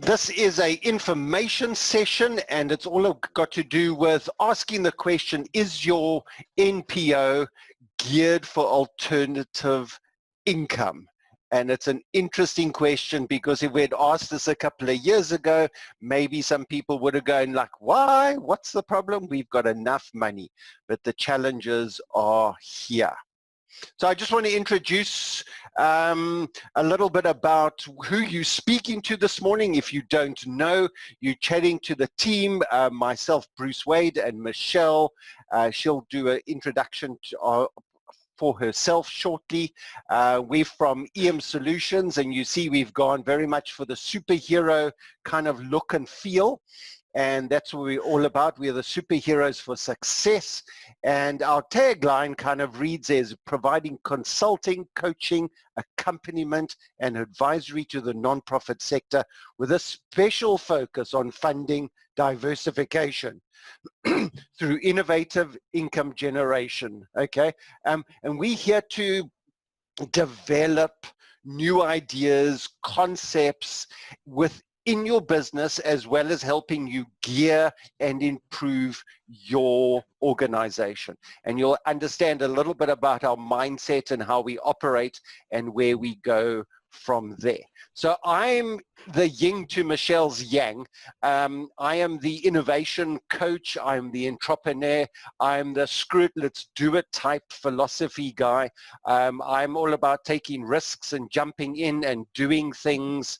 This is a information session, and it's all got to do with asking the question, is your NPO geared for alternative income? And it's an interesting question, because if we'd asked this a couple of years ago, maybe some people would have gone like, why? What's the problem? We've got enough money. But the challenges are here. So I just want to introduce a little bit about who you're speaking to this morning. If you don't know, you're chatting to the team, myself, Bruce Wade, and Michelle. She'll do an introduction for herself shortly. We're from EM Solutions, and you see we've gone very much for the superhero kind of look and feel. And that's what we're all about. We're the superheroes for success. And our tagline kind of reads as providing consulting, coaching, accompaniment, and advisory to the nonprofit sector with a special focus on funding diversification through innovative income generation, okay? And we're here to develop new ideas, concepts within your business, as well as helping you gear and improve your organization. And you'll understand a little bit about our mindset and how we operate and where we go from there. So I'm the yin to Michelle's yang. I am the innovation coach. I'm the entrepreneur. I'm the screw it, let's do it type philosophy guy. I'm all about taking risks and jumping in and doing things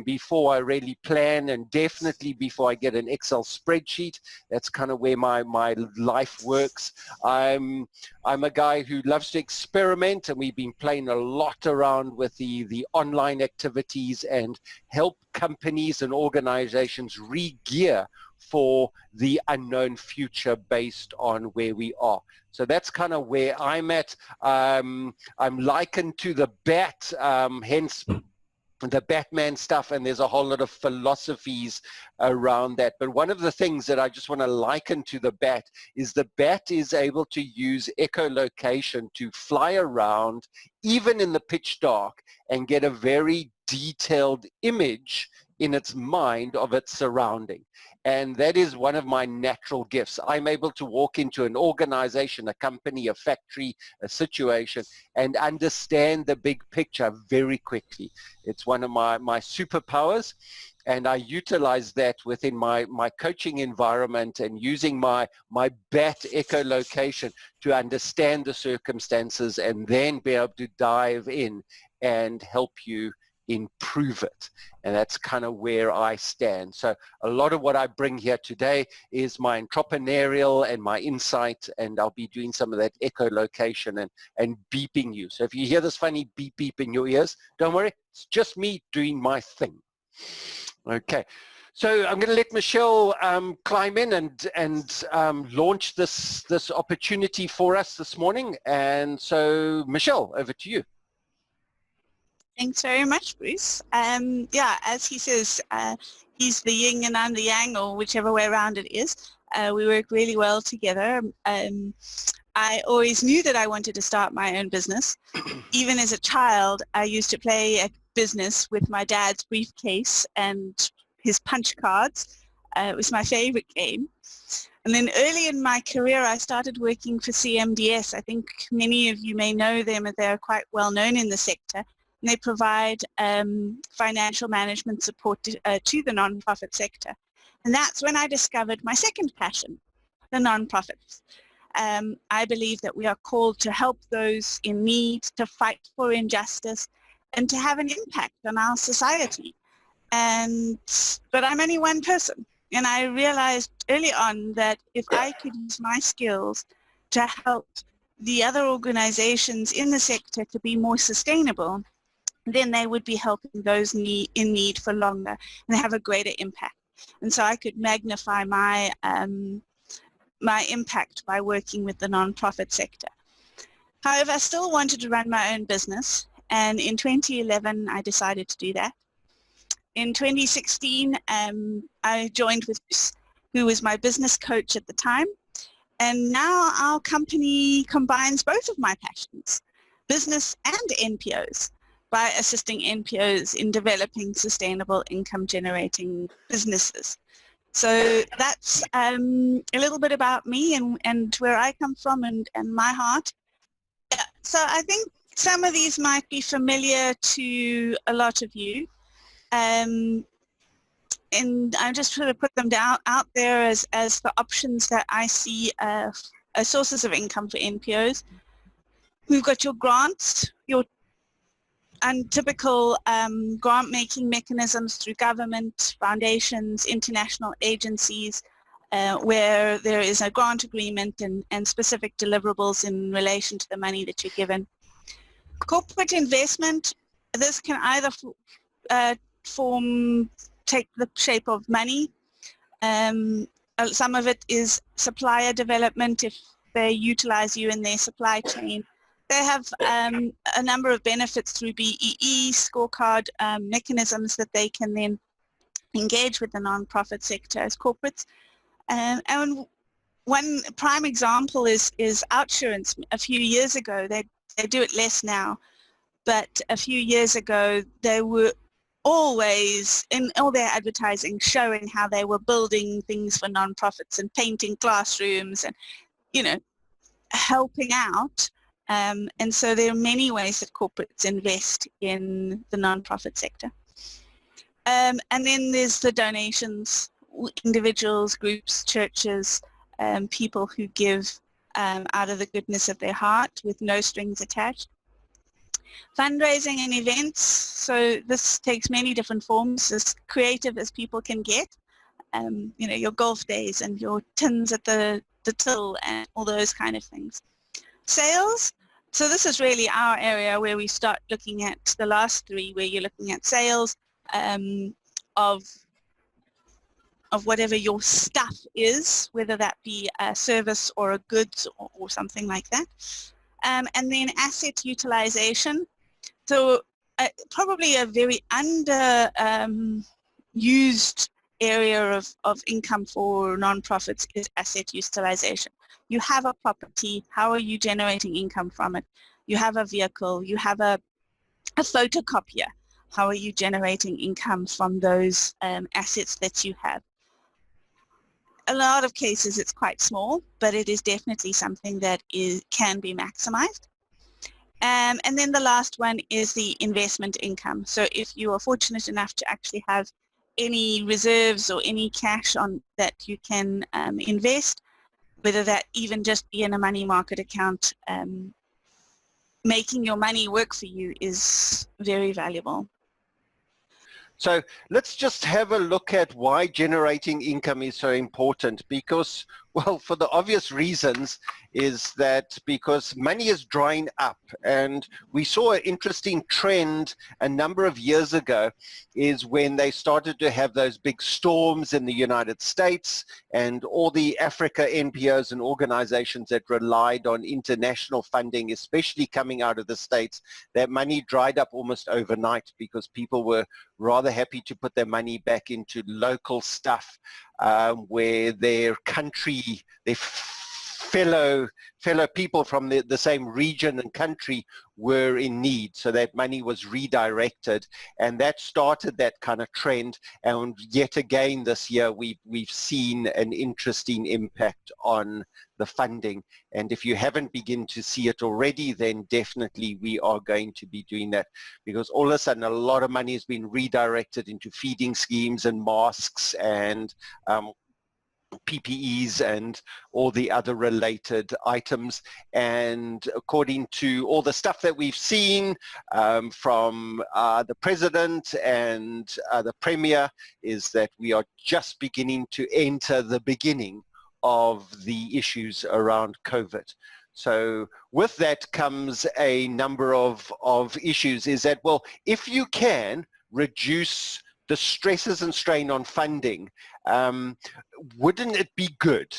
before I really plan, and definitely before I get an Excel spreadsheet. That's kind of where my life works. I'm a guy who loves to experiment, and we've been playing a lot around with the online activities and help companies and organizations re-gear for the unknown future based on where we are. So that's kind of where I'm at. I'm likened to the bat, hence the Batman stuff, and there's a whole lot of philosophies around that. But one of the things that I just want to liken to the bat is the bat is able to use echolocation to fly around even in the pitch dark and get a very detailed image in its mind of its surrounding. And that is one of my natural gifts. I'm able to walk into an organization, a company, a factory, a situation, and understand the big picture very quickly. It's one of my superpowers, and I utilize that within my coaching environment, and using my bat echolocation to understand the circumstances and then be able to dive in and help you improve it. And that's kind of where I stand. So a lot of what I bring here today is my entrepreneurial and my insight, and I'll be doing some of that echolocation and beeping you. So if you hear this funny beep beep in your ears, don't worry, it's just me doing my thing. Okay. So I'm going to let Michelle climb in and launch this opportunity for us this morning. And so Michelle, over to you. Thanks very much, Bruce. Yeah, as he says, he's the yin and I'm the yang, or whichever way around it is. We work really well together. I always knew that I wanted to start my own business. Even as a child, I used to play a business with my dad's briefcase and his punch cards. It was my favorite game. And then early in my career, I started working for CMDS. I think many of you may know them, as they're quite well known in the sector. And they provide financial management support to the nonprofit sector. And that's when I discovered my second passion, the nonprofits. I believe that we are called to help those in need, to fight for injustice, and to have an impact on our society. But I'm only one person. And I realized early on that if I could use my skills to help the other organizations in the sector to be more sustainable, then they would be helping those in need for longer and have a greater impact. And so I could magnify my impact by working with the nonprofit sector. However, I still wanted to run my own business, and in 2011 I decided to do that. In 2016 I joined with Bruce, who was my business coach at the time, and now our company combines both of my passions, business and NPOs, by assisting NPOs in developing sustainable income generating businesses. So that's a little bit about me and where I come from and my heart. Yeah, so I think some of these might be familiar to a lot of you. And I just sort of put them out there as the options that I see as sources of income for NPOs. We've got your grants, your untypical grant-making mechanisms through government, foundations, international agencies, where there is a grant agreement and specific deliverables in relation to the money that you're given. Corporate investment, this can either take the shape of money. Some of it is supplier development if they utilize you in their supply chain. They have a number of benefits through BEE scorecard mechanisms that they can then engage with the non-profit sector as corporates. And one prime example is OutSurance. A few years ago, they do it less now, but a few years ago they were always in all their advertising showing how they were building things for non-profits and painting classrooms and, you know, helping out. And so there are many ways that corporates invest in the non-profit sector. And then there's the donations, individuals, groups, churches, people who give out of the goodness of their heart with no strings attached. Fundraising and events, so this takes many different forms, as creative as people can get. You know, your golf days and your tins at the till and all those kind of things. Sales, so this is really our area where we start looking at the last three, where you're looking at sales of whatever your stuff is, whether that be a service or a goods or something like that. And then asset utilization. So probably a very under used area of income for nonprofits is asset utilization. You have a property, how are you generating income from it? You have a vehicle, you have a photocopier, how are you generating income from those assets that you have? A lot of cases it's quite small, but it is definitely something that can be maximized. And then the last one is the investment income. So if you are fortunate enough to actually have any reserves or any cash on that you can invest, whether that even just be in a money market account, making your money work for you is very valuable. So let's just have a look at why generating income is so important, because, well, for the obvious reasons is that because money is drying up, and we saw an interesting trend a number of years ago is when they started to have those big storms in the United States, and all the Africa NPOs and organizations that relied on international funding, especially coming out of the States, that money dried up almost overnight because people were rather happy to put their money back into local stuff where their country, their fellow people from the same region and country were in need. So that money was redirected, and that started that kind of trend. And yet again this year we've seen an interesting impact on the funding. And if you haven't begun to see it already, then definitely we are going to be doing that, because all of a sudden a lot of money has been redirected into feeding schemes and masks and PPEs and all the other related items. And according to all the stuff that we've seen from the President and the Premier, is that we are just beginning to enter the beginning of the issues around COVID. So with that comes a number of issues, is that, well, if you can reduce the stresses and strain on funding, wouldn't it be good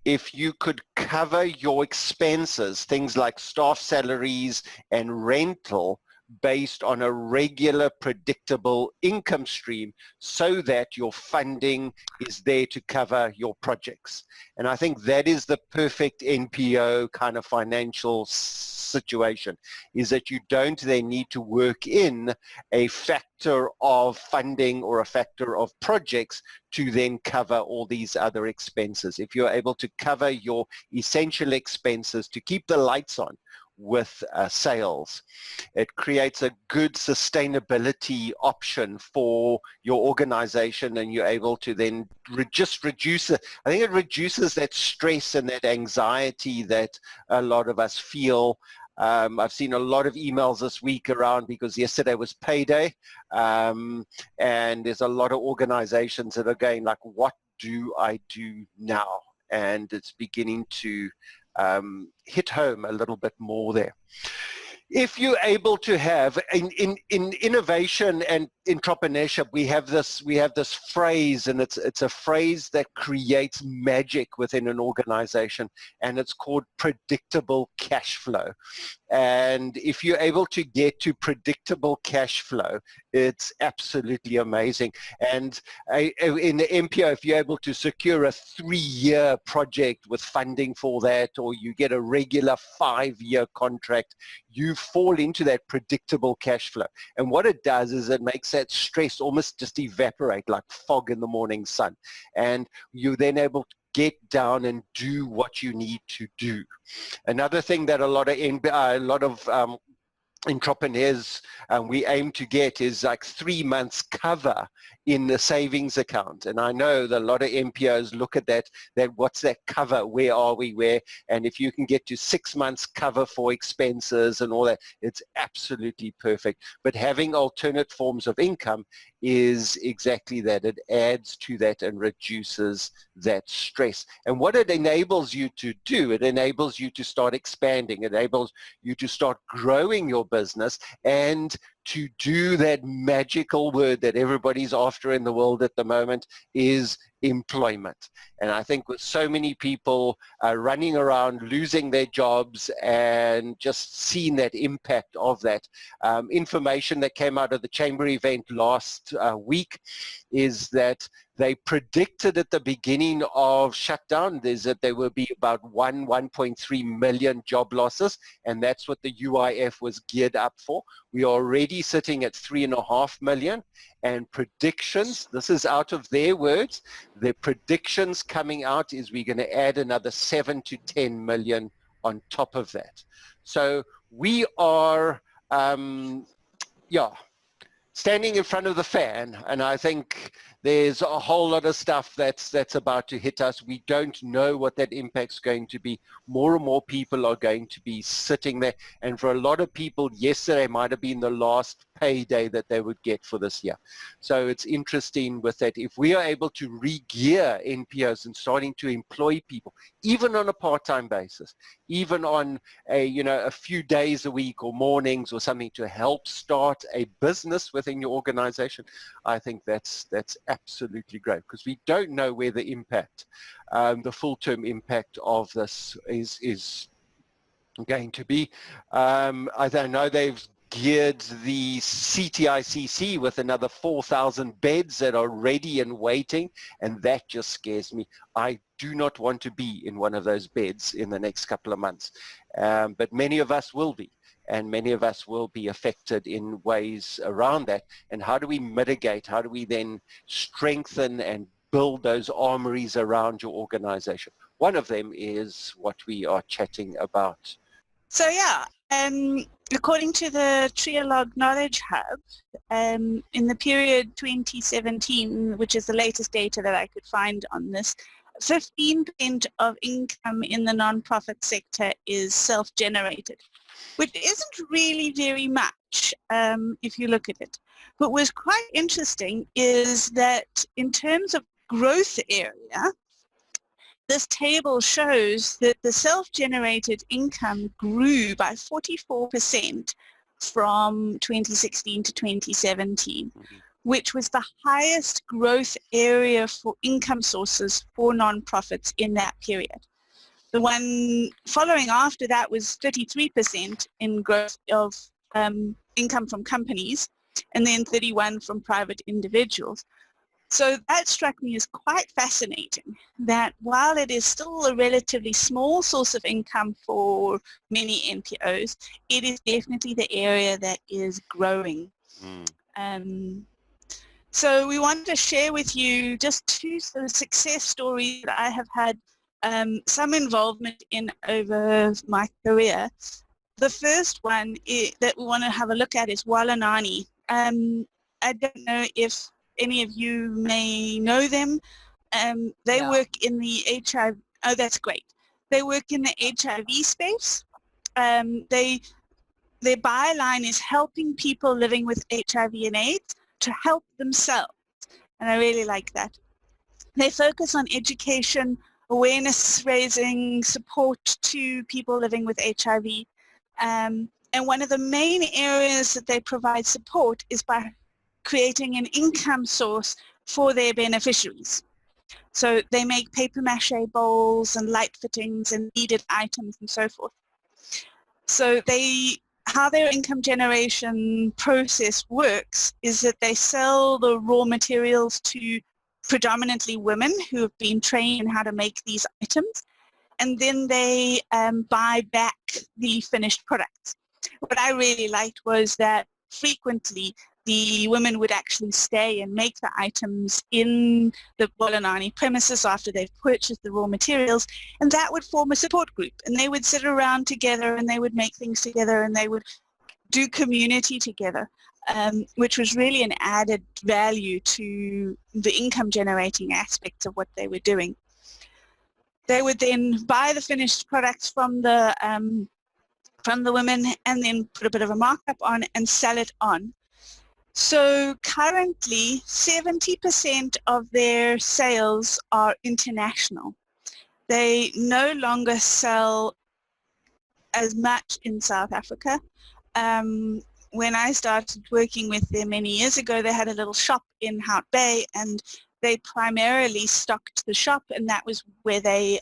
if you could cover your expenses, things like staff salaries and rental, based on a regular, predictable income stream so that your funding is there to cover your projects. And I think that is the perfect NPO kind of financial situation, is that you don't then need to work in a factor of funding or a factor of projects to then cover all these other expenses. If you're able to cover your essential expenses to keep the lights on with sales, it creates a good sustainability option for your organization, and you're able to then just reduce it. I think it reduces that stress and that anxiety that a lot of us feel. I've seen a lot of emails this week around because yesterday was payday, and there's a lot of organizations that are going like, what do I do now? And it's beginning to hit home a little bit more there. If you're able to have in innovation and entrepreneurship, we have this phrase, and it's a phrase that creates magic within an organization, and it's called predictable cash flow. And if you're able to get to predictable cash flow, it's absolutely amazing. And in the NPO, if you're able to secure a 3-year project with funding for that, or you get a regular 5-year contract, you fall into that predictable cash flow. And what it does is it makes that stress almost just evaporate like fog in the morning sun. And you're then able to get down and do what you need to do. Another thing that a lot of entrepreneurs we aim to get is like 3 months cover in the savings account. And I know that a lot of NPOs look at that what's that cover, where are we, where, and if you can get to 6 months cover for expenses and all that, it's absolutely perfect. But having alternate forms of income is exactly that. It adds to that and reduces that stress. And what it enables you to do, it enables you to start expanding, it enables you to start growing your business and to do that magical word that everybody's after in the world at the moment, is employment. And I think with so many people running around losing their jobs and just seeing that impact of that, information that came out of the chamber event last week is that they predicted at the beginning of shutdown is that there will be about 1.3 million job losses, and that's what the UIF was geared up for. We are already sitting at 3.5 million, and predictions, this is out of their words, the predictions coming out is we're going to add another 7 to 10 million on top of that. So we are, standing in front of the fan, and I think there's a whole lot of stuff that's about to hit us. We don't know what that impact's going to be. More and more people are going to be sitting there, and for a lot of people, yesterday might have been the last payday that they would get for this year. So it's interesting with that. If we are able to re-gear NPOs and starting to employ people, even on a part-time basis, even on a few days a week or mornings or something to help start a business within your organization, I think that's absolutely great, because we don't know where the impact, the full-term impact of this is going to be. I know they've geared the CTICC with another 4,000 beds that are ready and waiting, and that just scares me. I do not want to be in one of those beds in the next couple of months, but many of us will be. And many of us will be affected in ways around that. And how do we mitigate? How do we then strengthen and build those armories around your organization? One of them is what we are chatting about. So according to the Trialog Knowledge Hub, in the period 2017, which is the latest data that I could find on this, 15% of income in the nonprofit sector is self-generated, which isn't really very much if you look at it. But what's quite interesting is that in terms of growth area, this table shows that the self-generated income grew by 44% from 2016 to 2017, which was the highest growth area for income sources for nonprofits in that period. The one following after that was 33% in growth of income from companies, and then 31 from private individuals. So that struck me as quite fascinating, that while it is still a relatively small source of income for many NPOs, it is definitely the area that is growing. So we wanted to share with you just two sort of success stories that I have had some involvement in over my career. The first one that we want to have a look at is Walanani. I don't know if any of you may know them. They work in the HIV, oh that's great. They work in the HIV space. Their byline is helping people living with HIV and AIDS to help themselves. And I really like that. They focus on education, awareness raising, support to people living with HIV. And one of the main areas that they provide support is by creating an income source for their beneficiaries. So they make paper mache bowls and light fittings and beaded items and so forth. So how their income generation process works is that they sell the raw materials to predominantly women who have been trained in how to make these items, and then they buy back the finished products. What I really liked was that frequently the women would actually stay and make the items in the Walanani premises after they've purchased the raw materials, and that would form a support group, and they would sit around together and they would make things together and they would do community together, which was really an added value to the income generating aspects of what they were doing. They would then buy the finished products from the women and then put a bit of a markup on and sell it on. So currently 70% of their sales are international. They no longer sell as much in South Africa. When I started working with them many years ago, they had a little shop in Hout Bay, and they primarily stocked the shop, and that was where they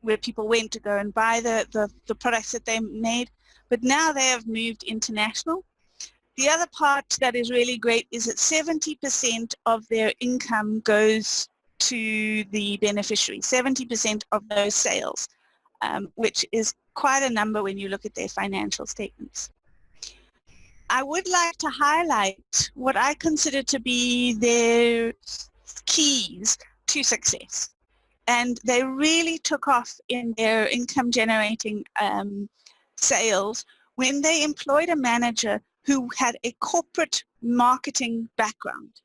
where people went to go and buy the products that they made. But now they have moved international. The other part that is really great is that 70% of their income goes to the beneficiary, 70% of those sales, which is quite a number when you look at their financial statements. I would like to highlight what I consider to be their keys to success. And they really took off in their income generating sales when they employed a manager who had a corporate marketing background.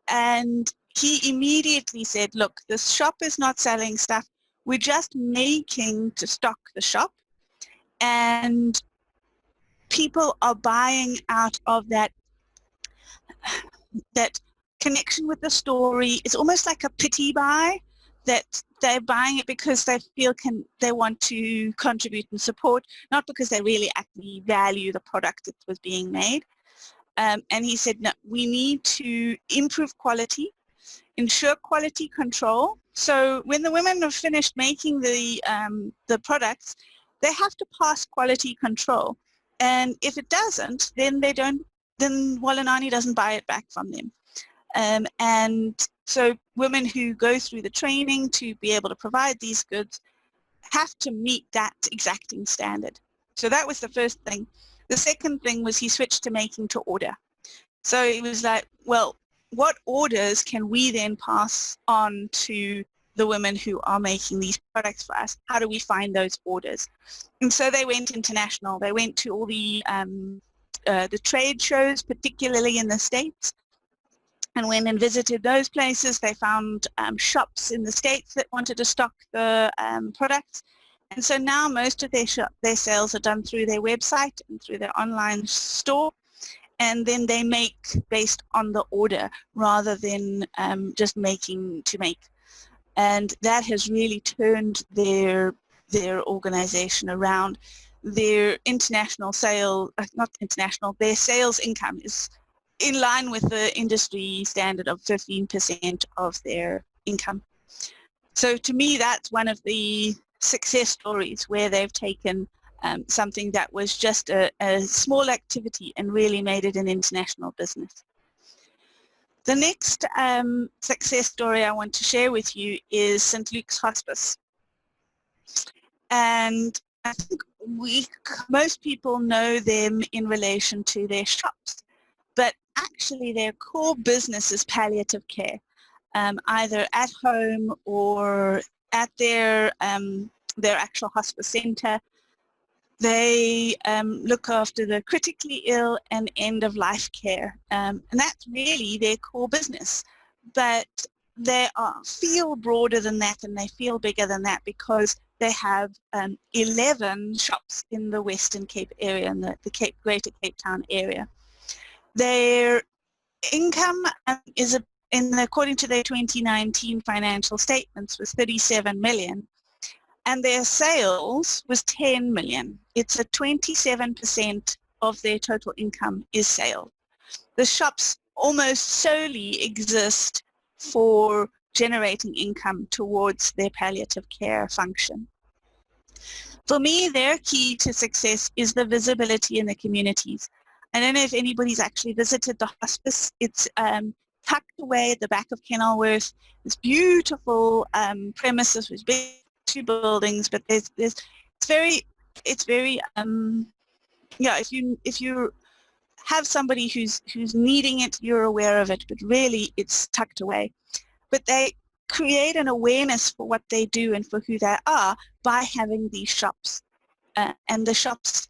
And he immediately said, look, this shop is not selling stuff. We're just making to stock the shop. And people are buying out of that connection with the story. It's almost like a pity buy, that they're buying it because they feel they want to contribute and support, not because they really actually value the product that was being made. And he said, no, we need to improve quality, ensure quality control. So when the women have finished making the products, they have to pass quality control. And if it doesn't, then Walanani doesn't buy it back from them. And so women who go through the training to be able to provide these goods have to meet that exacting standard. So that was the first thing. The second thing was he switched to making to order. So it was like, well, what orders can we then pass on to the women who are making these products for us? How do we find those orders? And so they went international. They went to all the trade shows, particularly in the States, and went and visited those places. They found shops in the States that wanted to stock the products. And so now most of their sales are done through their website and through their online store. And then they make based on the order rather than just making to make. And that has really turned their organization around. Their international sale, their sales income is in line with the industry standard of 15% of their income. So to me, that's one of the success stories where they've taken something that was just a small activity and really made it an international business. The next success story I want to share with you is St. Luke's Hospice. And I think most people know them in relation to their shops, but actually their core business is palliative care, either at home or at their actual hospice center. They look after the critically ill and end-of-life care, and that's really their core business. But they feel broader than that, and they feel bigger than that because they have 11 shops in the Western Cape area, in the Greater Cape Town area. Their income according to their 2019 financial statements, was 37 million. And their sales was 10 million. It's a 27% of their total income is sales. The shops almost solely exist for generating income towards their palliative care function. For me, their key to success is the visibility in the communities. I don't know if anybody's actually visited the hospice. It's tucked away at the back of Kenilworth. This beautiful premises with big 2 buildings, but it's very yeah, if you have somebody who's needing it, you're aware of it, but really it's tucked away. But they create an awareness for what they do and for who they are by having these shops, and the shops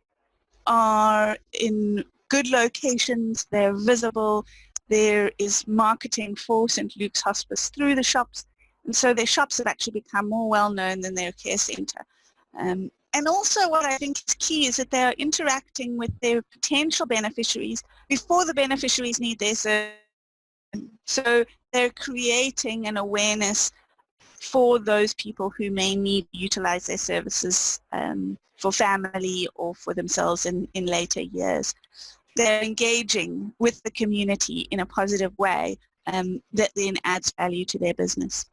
are in good locations, they're visible, there is marketing for St. Luke's Hospice through the shops. And so their shops have actually become more well-known than their care centre. And also what I think is key is that they are interacting with their potential beneficiaries before the beneficiaries need their service. So they're creating an awareness for those people who may need to utilize their services for family or for themselves in later years. They're engaging with the community in a positive way that then adds value to their business.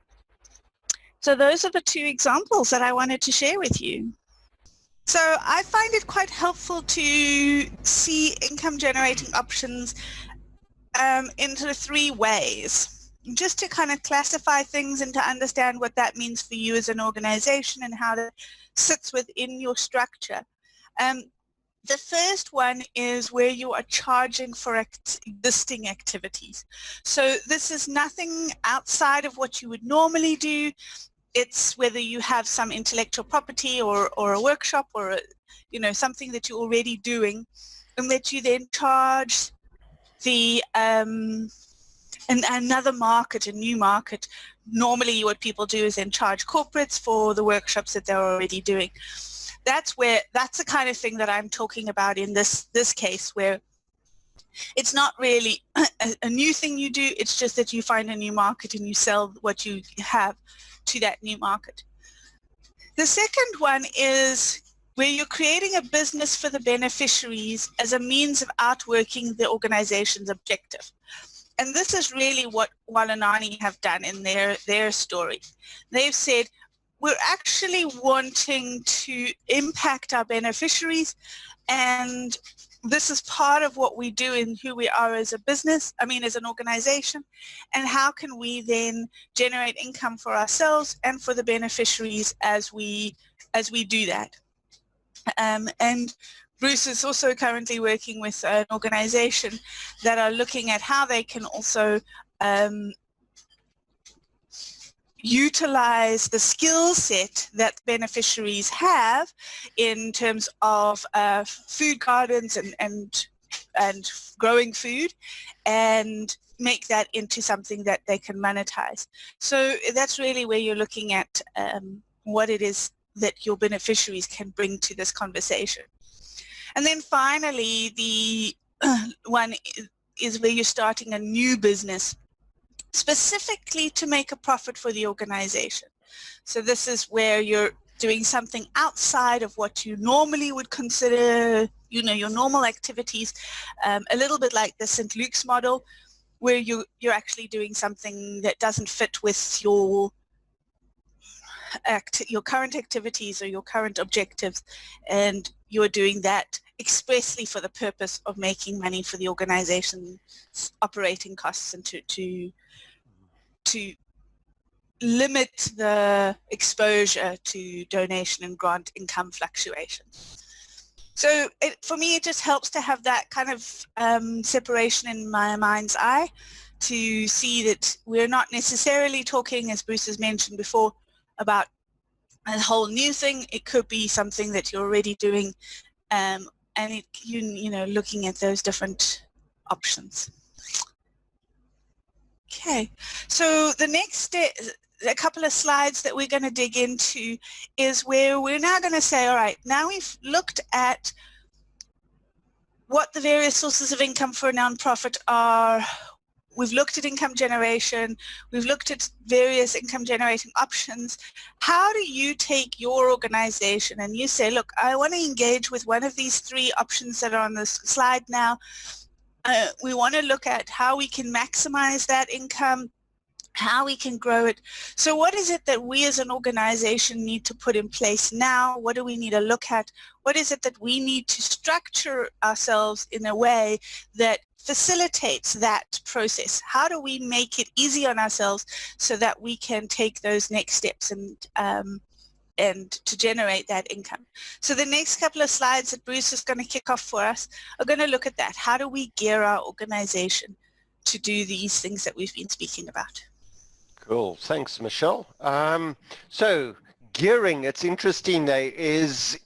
So those are the 2 examples that I wanted to share with you. So I find it quite helpful to see income generating options into 3 ways, just to kind of classify things and to understand what that means for you as an organization and how that sits within your structure. The first one is where you are charging for existing activities. So this is nothing outside of what you would normally do. It's whether you have some intellectual property or a workshop or something that you're already doing, and that you then charge the another market, a new market. Normally what people do is then charge corporates for the workshops that they're already doing. That's the kind of thing that I'm talking about in this case, where it's not really a new thing you do, it's just that you find a new market and you sell what you have to that new market. The second one is where you're creating a business for the beneficiaries as a means of outworking the organization's objective. And this is really what Walanani have done in their story. They've said, we're actually wanting to impact our beneficiaries, and this is part of what we do and who we are as a business, as an organization, and how can we then generate income for ourselves and for the beneficiaries as we do that. And Bruce is also currently working with an organization that are looking at how they can also utilize the skill set that beneficiaries have in terms of food gardens and growing food, and make that into something that they can monetize. So that's really where you're looking at what it is that your beneficiaries can bring to this conversation. And then finally, the one is where you're starting a new business specifically to make a profit for the organization. So this is where you're doing something outside of what you normally would consider, your normal activities, a little bit like the St. Luke's model, where you're actually doing something that doesn't fit with your current activities or your current objectives, and you're doing that expressly for the purpose of making money for the organization's operating costs and to limit the exposure to donation and grant income fluctuations. So for me, it just helps to have that kind of separation in my mind's eye, to see that we're not necessarily talking, as Bruce has mentioned before, about a whole new thing. It could be something that you're already doing, and you know, looking at those different options. Okay, so the next step, a couple of slides that we're going to dig into, is where we're now going to say, all right, now we've looked at what the various sources of income for a nonprofit are. We've looked at income generation. We've looked at various income generating options. How do you take your organization and you say, look, I want to engage with one of these three options that are on this slide now. We want to look at how we can maximize that income, how we can grow it. So what is it that we as an organization need to put in place now? What do we need to look at? What is it that we need to structure ourselves in a way that facilitates that process? How do we make it easy on ourselves so that we can take those next steps and to generate that income? So the next couple of slides that Bruce is going to kick off for us are going to look at that. How do we gear our organization to do these things that we've been speaking about? Cool. Thanks, Michelle. So gearing, it's interesting, is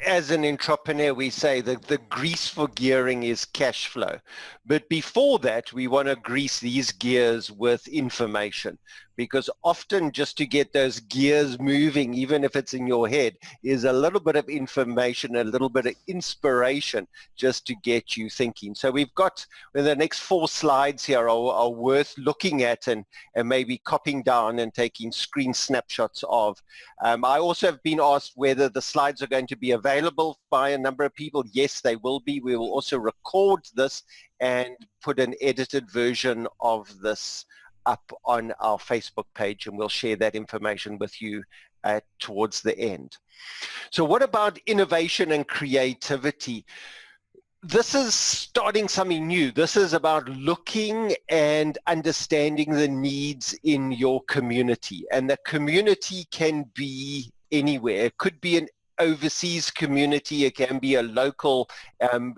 as an entrepreneur, we say that the grease for gearing is cash flow. But before that, we want to grease these gears with information, because often just to get those gears moving, even if it's in your head, is a little bit of information, a little bit of inspiration just to get you thinking. So we've got, the next 4 slides here are worth looking at and maybe copying down and taking screen snapshots of. I also have been asked whether the slides are going to be available by a number of people. Yes, they will be. We will also record this and put an edited version of this up on our Facebook page, and we'll share that information with you towards the end. So what about innovation and creativity? This is starting something new. This is about looking and understanding the needs in your community, and the community can be anywhere. It could be an overseas community, it can be a local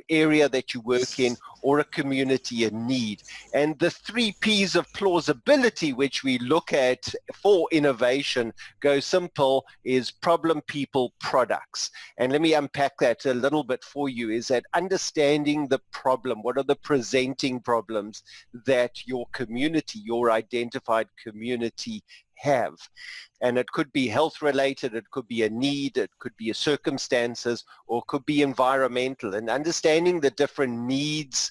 area that you work in, or a community in need. And the 3 P's of plausibility, which we look at for innovation, go simple, is problem, people, products. And let me unpack that a little bit for you, is that understanding the problem, what are the presenting problems that your community, your identified community have. And it could be health related, it could be a need, it could be a circumstances, or it could be environmental. And understanding the different needs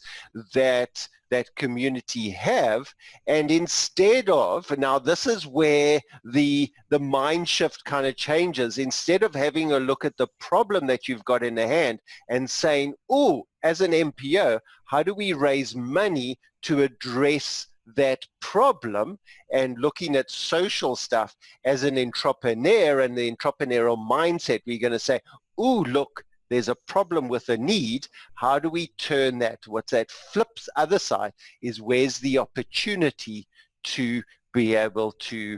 that community have, and instead of, now this is where the mind shift kind of changes. Instead of having a look at the problem that you've got in the hand and saying, oh, as an NPO, how do we raise money to address that problem, and looking at social stuff as an entrepreneur and the entrepreneurial mindset, we're going to say, ooh, look, there's a problem with a need. How do we turn that? What's that flips other side is, where's the opportunity to be able to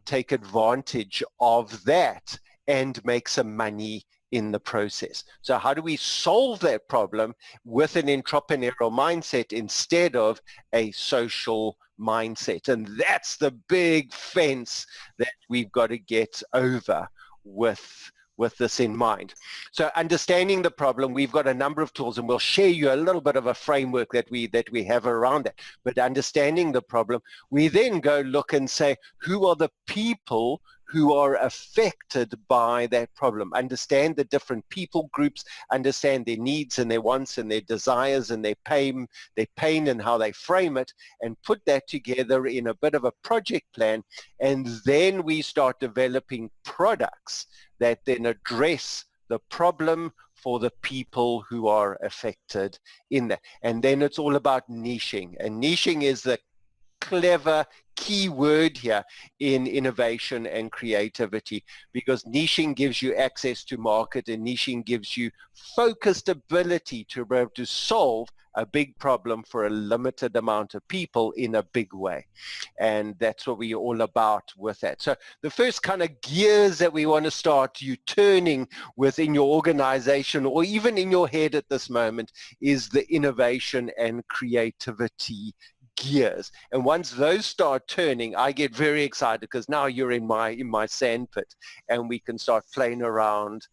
take advantage of that and make some money in the process. So how do we solve that problem with an entrepreneurial mindset instead of a social mindset? And that's the big fence that we've got to get over with this in mind. So understanding the problem, we've got a number of tools, and we'll share you a little bit of a framework that we have around it. But understanding the problem, we then go look and say, who are the people who are affected by that problem? Understand the different people groups, understand their needs and their wants and their desires and their pain and how they frame it, and put that together in a bit of a project plan. And then we start developing products that then address the problem for the people who are affected in that. And then it's all about niching. And niching is the clever key word here in innovation and creativity, because niching gives you access to market, and niching gives you focused ability to be able to solve a big problem for a limited amount of people in a big way. And that's what we're all about with that. So the first kind of gears that we want to start you turning within your organization or even in your head at this moment is the innovation and creativity gears. And once those start turning, I get very excited, because now you're in my sandpit and we can start playing around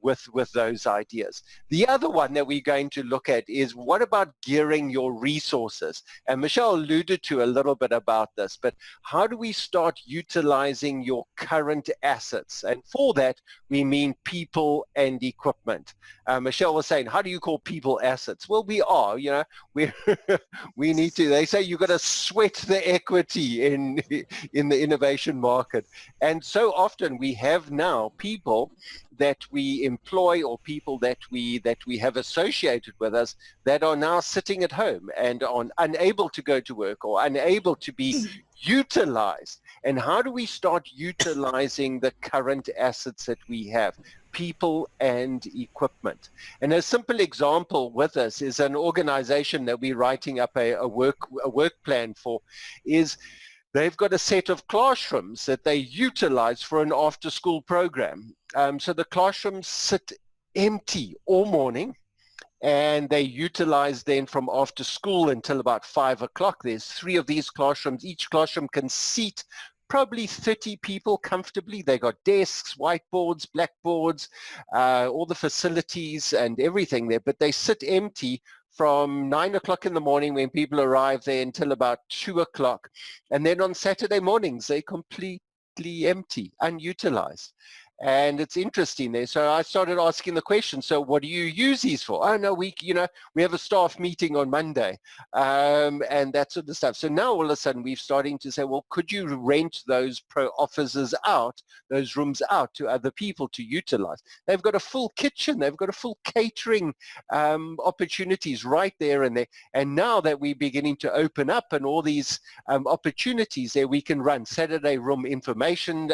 with those ideas. The other one that we're going to look at is, what about gearing your resources? And Michelle alluded to a little bit about this, but how do we start utilizing your current assets? And for that, we mean people and equipment. Michelle was saying, how do you call people assets? Well, we are, we we need to, they say you've got to sweat the equity in the innovation market. And so often we have now people that we employ, or people that we have associated with us, that are now sitting at home and are unable to go to work or unable to be utilized. And how do we start utilizing the current assets that we have? People and equipment. And a simple example with us is an organization that we're writing up a work plan for. Is they've got a set of classrooms that they utilize for an after-school program. So the classrooms sit empty all morning, and they utilize then from after school until about 5 o'clock. There's 3 of these classrooms. Each classroom can seat probably 30 people comfortably. They got desks, whiteboards, blackboards, all the facilities and everything there, but they sit empty from 9 o'clock in the morning when people arrive there until about 2 o'clock. And then on Saturday mornings, they're completely empty, unutilized. And it's interesting there. So I started asking the question, so what do you use these for? Oh, no, we have a staff meeting on Monday, and that sort of stuff. So now all of a sudden we're starting to say, well, could you rent those offices out, those rooms out to other people to utilize? They've got a full kitchen. They've got a full catering opportunities right there and there. And now that we're beginning to open up and all these opportunities there, we can run Saturday room information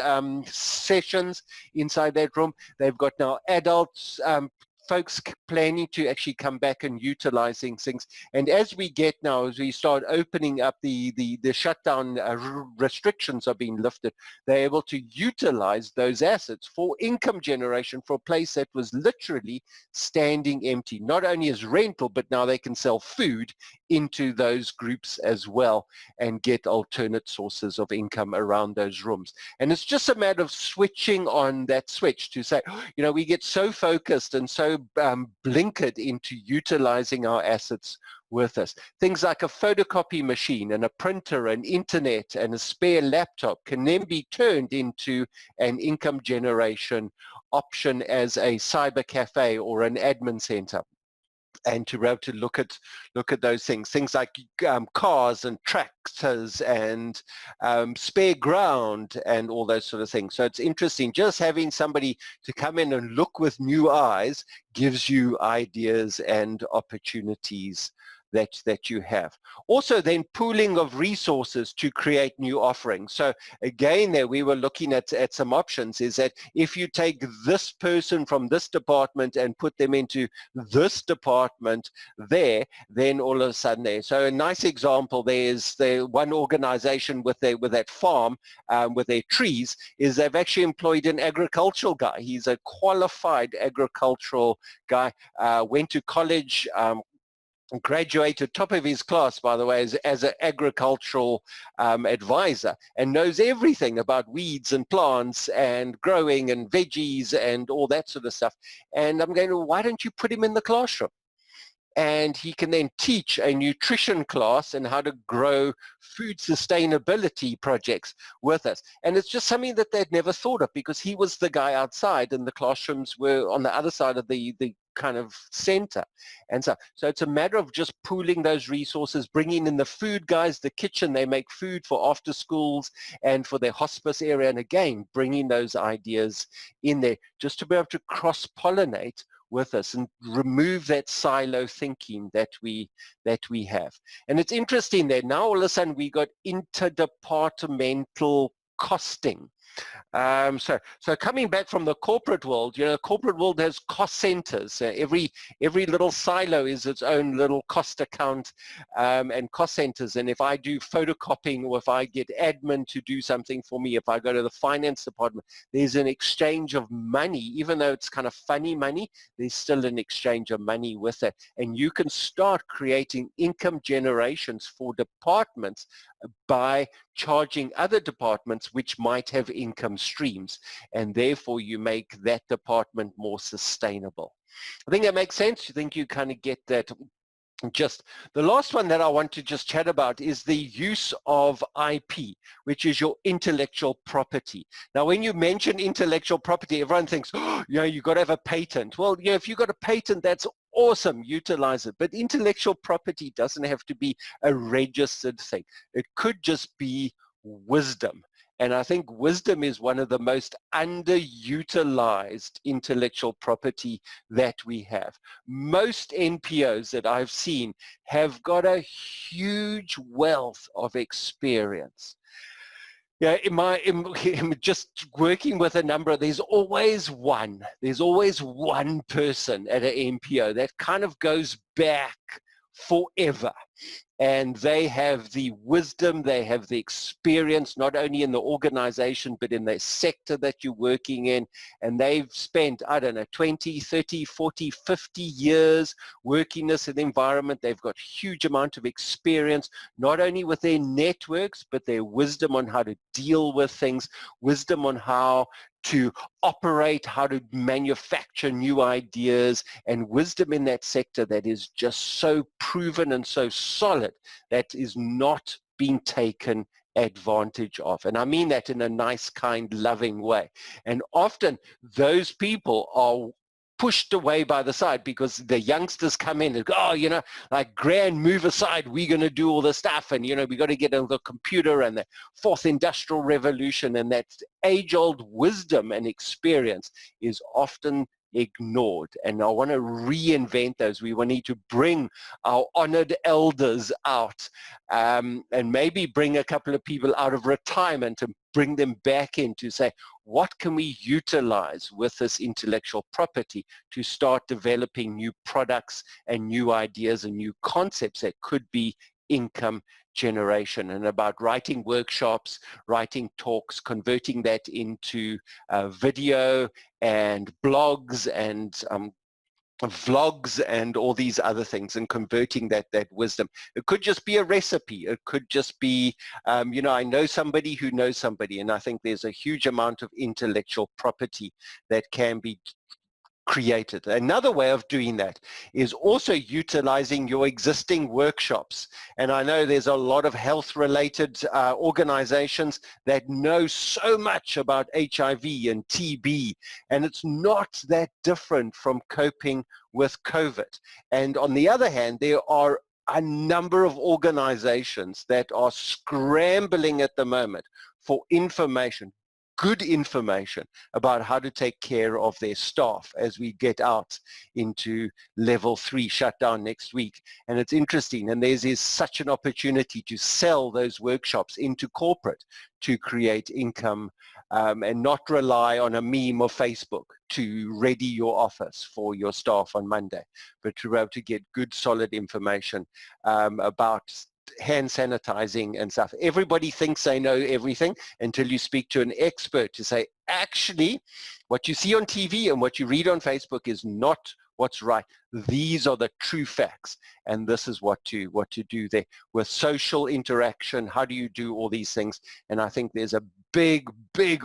sessions inside that room. They've got now adults, folks planning to actually come back and utilizing things. And as we start opening up, the shutdown restrictions are being lifted, they're able to utilize those assets for income generation for a place that was literally standing empty, not only as rental, but now they can sell food into those groups as well and get alternate sources of income around those rooms. And it's just a matter of switching on that switch to say, we get so focused and so blinkered into utilizing our assets with us. Things like a photocopy machine and a printer and internet and a spare laptop can then be turned into an income generation option as a cyber cafe or an admin center. And to be able to look at those things like cars and tractors and spare ground and all those sort of things. So it's interesting, just having somebody to come in and look with new eyes gives you ideas and opportunities that you have. Also then pooling of resources to create new offerings. So again there we were looking at some options, is that if you take this person from this department and put them into this department there, then all of a sudden there. So a nice example there is the one organization with that farm with their trees, is they've actually employed an agricultural guy. He's a qualified agricultural guy, went to college, graduated top of his class, by the way, as an agricultural advisor, and knows everything about weeds and plants and growing and veggies and all that sort of stuff. And I'm going, why don't you put him in the classroom? And he can then teach a nutrition class and how to grow food sustainability projects with us. And it's just something that they'd never thought of, because he was the guy outside and the classrooms were on the other side of the kind of center. And so it's a matter of just pooling those resources, bringing in the food guys, the kitchen, they make food for after schools and for their hospice area. And again, bringing those ideas in there just to be able to cross-pollinate with us and remove that silo thinking that we have. And it's interesting that now all of a sudden we got interdepartmental costing. So coming back from the corporate world, the corporate world has cost centers. Every little silo is its own little cost account and cost centers. And if I do photocopying, or if I get admin to do something for me, if I go to the finance department, there's an exchange of money. Even though it's kind of funny money, there's still an exchange of money with it. And you can start creating income generations for departments by charging other departments which might have income streams, and therefore you make that department more sustainable. I think that makes sense. You think you kind of get that. Just the last one that I want to just chat about is the use of IP, which is your intellectual property. Now, when you mention intellectual property, everyone thinks, oh, you've got to have a patent. Well, if you've got a patent, that's awesome, utilize it. But intellectual property doesn't have to be a registered thing. It could just be wisdom. And I think wisdom is one of the most underutilized intellectual property that we have. Most NPOs that I've seen have got a huge wealth of experience. Yeah, in just working with a number, there's always one person at an NPO that kind of goes back forever. And they have the wisdom, they have the experience, not only in the organization, but in the sector that you're working in. And they've spent, 20, 30, 40, 50 years working in this environment. They've got huge amount of experience, not only with their networks, but their wisdom on how to deal with things, wisdom on how to operate, how to manufacture new ideas, and wisdom in that sector that is just so proven and so solid that is not being taken advantage of. And I mean that in a nice, kind, loving way. And often those people are pushed away by the side because the youngsters come in and go, oh, like grand, move aside, we're going to do all this stuff, and we got to get on the computer and the fourth industrial revolution, and that age-old wisdom and experience is often ignored. And I want to reinvent those. We need to bring our honored elders out and maybe bring a couple of people out of retirement and bring them back in to say, what can we utilize with this intellectual property to start developing new products and new ideas and new concepts that could be income generation, and about writing workshops, writing talks, converting that into video and blogs and vlogs and all these other things, and converting that wisdom. It could just be a recipe. It could just be, I know somebody who knows somebody, and I think there's a huge amount of intellectual property that can be created. Another way of doing that is also utilizing your existing workshops. And I know there's a lot of health-related organizations that know so much about HIV and TB, and it's not that different from coping with COVID. And on the other hand, there are a number of organizations that are scrambling at the moment for information, good information about how to take care of their staff as we get out into level 3 shutdown next week. And it's interesting, and there's such an opportunity to sell those workshops into corporate to create income and not rely on a meme or Facebook to ready your office for your staff on Monday, but to be able to get good solid information about hand sanitizing and stuff. Everybody thinks they know everything until you speak to an expert to say, actually, what you see on TV and what you read on Facebook is not what's right. These are the true facts, and this is what to do there. With social interaction, how do you do all these things? And I think there's a big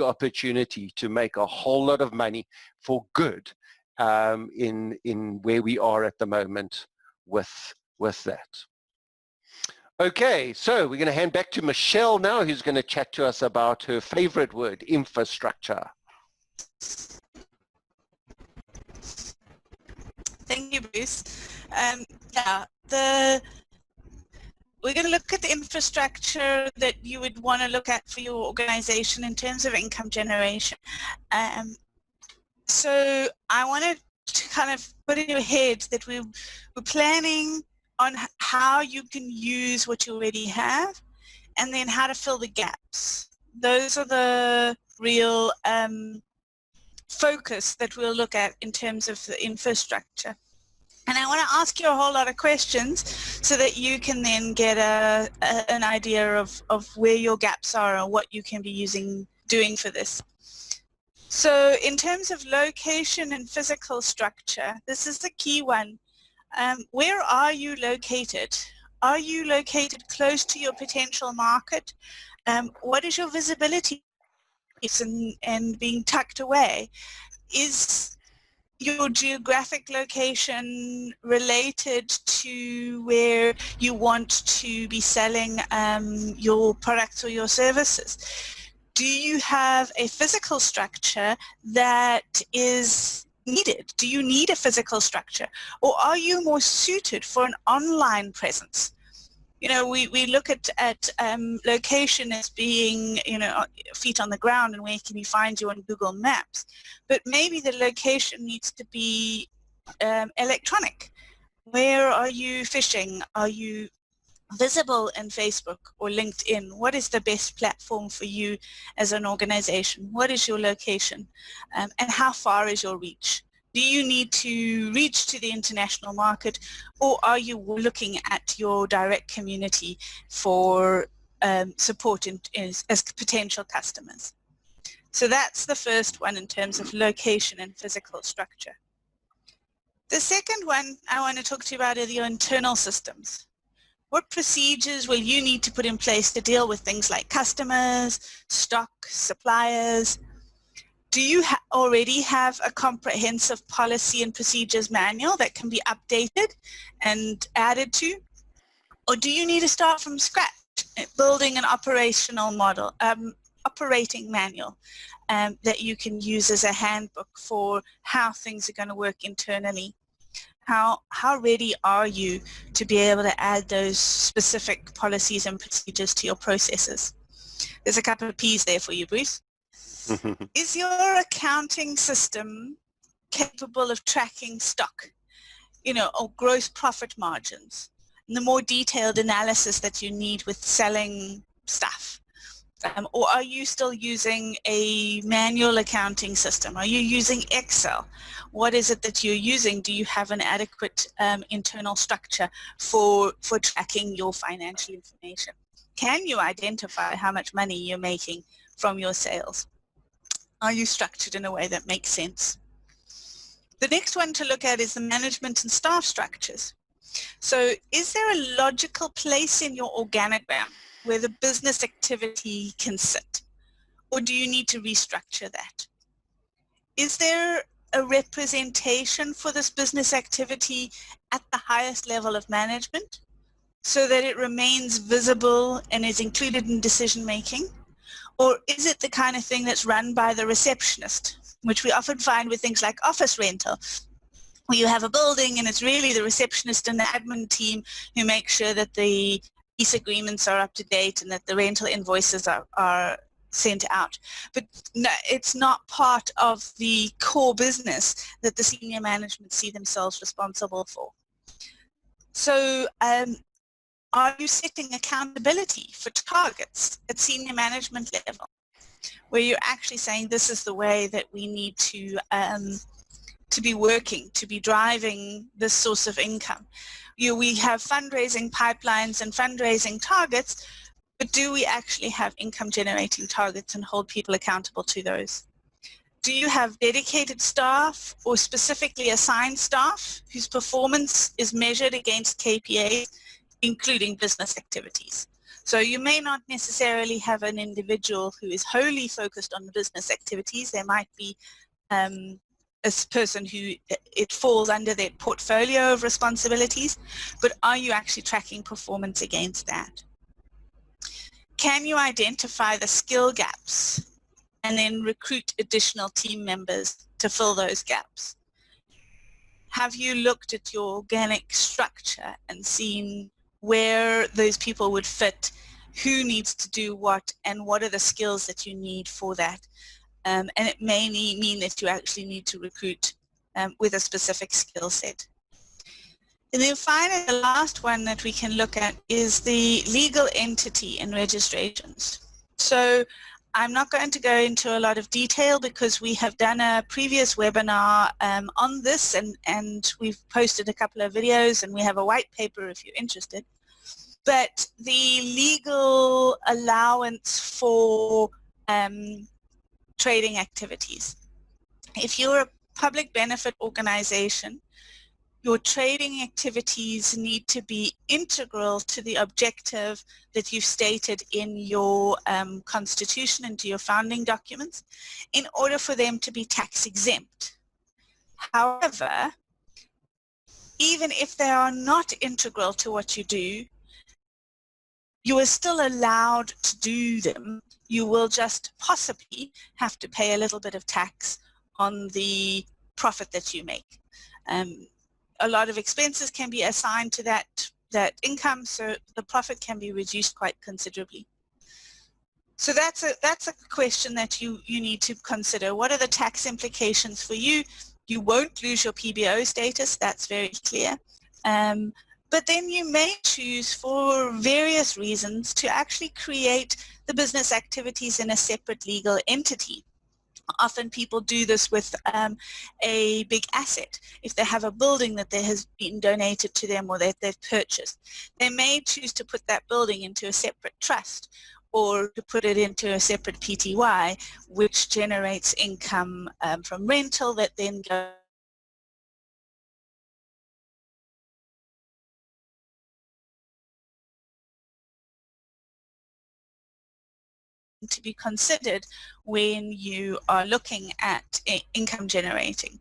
opportunity to make a whole lot of money for good in where we are at the moment with that. Okay, so we're going to hand back to Michelle now, who's going to chat to us about her favorite word, infrastructure. Thank you, Bruce. We're going to look at the infrastructure that you would want to look at for your organization in terms of income generation. So I want to to kind of put in your head that we're planning on how you can use what you already have, and then how to fill the gaps. Those are the real focus that we'll look at in terms of the infrastructure. And I want to ask you a whole lot of questions so that you can then get an idea of where your gaps are and what you can be doing for this. So in terms of location and physical structure, this is the key one. Where are you located? Are you located close to your potential market? What is your visibility and being tucked away? Is your geographic location related to where you want to be selling your products or your services? Do you have a physical structure that is needed? Do you need a physical structure, or are you more suited for an online presence? You know, we look at location as being, you know, feet on the ground and where can you find you on Google Maps, but maybe the location needs to be electronic. Where are you fishing? Are you visible in Facebook or LinkedIn? What is the best platform for you as an organization? What is your location? And how far is your reach? Do you need to reach to the international market, or are you looking at your direct community for support as potential customers? So that's the first one in terms of location and physical structure. The second one I want to talk to you about are your internal systems. What procedures will you need to put in place to deal with things like customers, stock, suppliers? Do you already have a comprehensive policy and procedures manual that can be updated and added to? Or do you need to start from scratch, building an operational model, operating manual that you can use as a handbook for how things are going to work internally? How ready are you to be able to add those specific policies and procedures to your processes? There's a couple of P's there for you, Bruce. Is your accounting system capable of tracking stock, you know, or gross profit margins, and the more detailed analysis that you need with selling stuff? Or are you still using a manual accounting system? Are you using Excel? What is it that you're using? Do you have an adequate internal structure for tracking your financial information? Can you identify how much money you're making from your sales? Are you structured in a way that makes sense? The next one to look at is the management and staff structures. So is there a logical place in your organogram where the business activity can sit? Or do you need to restructure that? Is there a representation for this business activity at the highest level of management so that it remains visible and is included in decision making? Or is it the kind of thing that's run by the receptionist, which we often find with things like office rental, where you have a building and it's really the receptionist and the admin team who make sure that the lease agreements are up to date and that the rental invoices are sent out. But no, it's not part of the core business that the senior management see themselves responsible for. So are you setting accountability for targets at senior management level, where you're actually saying this is the way that we need to be working, to be driving this source of income? We have fundraising pipelines and fundraising targets, but do we actually have income generating targets and hold people accountable to those? Do you have dedicated staff or specifically assigned staff whose performance is measured against KPIs, including business activities? So you may not necessarily have an individual who is wholly focused on the business activities. There might be a person who it falls under their portfolio of responsibilities, but are you actually tracking performance against that? Can you identify the skill gaps and then recruit additional team members to fill those gaps? Have you looked at your organic structure and seen where those people would fit, who needs to do what, and what are the skills that you need for that? And it may mean that you actually need to recruit with a specific skill set. And then finally, the last one that we can look at is the legal entity and registrations. So I'm not going to go into a lot of detail because we have done a previous webinar on this, and we've posted a couple of videos, and we have a white paper if you're interested. But the legal allowance for trading activities. If you're a public benefit organization, your trading activities need to be integral to the objective that you've stated in your constitution and to your founding documents in order for them to be tax exempt. However, even if they are not integral to what you do, you are still allowed to do them. You will just possibly have to pay a little bit of tax on the profit that you make. A lot of expenses can be assigned to that income, so the profit can be reduced quite considerably. So that's a question that you need to consider. What are the tax implications for you? You won't lose your PBO status, that's very clear. But then you may choose for various reasons to actually create the business activities in a separate legal entity. Often people do this with a big asset. If they have a building that has been donated to them or that they've purchased, they may choose to put that building into a separate trust or to put it into a separate PTY, which generates income from rental that then goes to be considered when you are looking at income generating.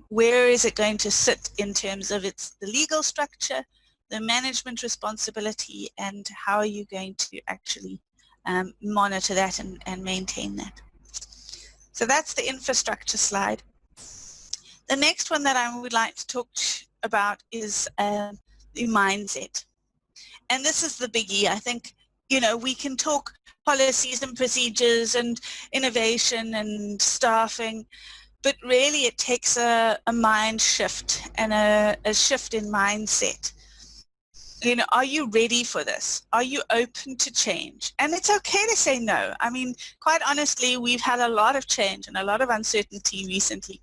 Where is it going to sit in terms of the legal structure, the management responsibility, and how are you going to actually monitor that and maintain that? So that's the infrastructure slide. The next one that I would like to talk about is the mindset. And this is the biggie. I think, you know, we can talk policies and procedures and innovation and staffing, but really it takes a mind shift and a shift in mindset. You know, are you ready for this? Are you open to change? And it's okay to say no. I mean, quite honestly, we've had a lot of change and a lot of uncertainty recently.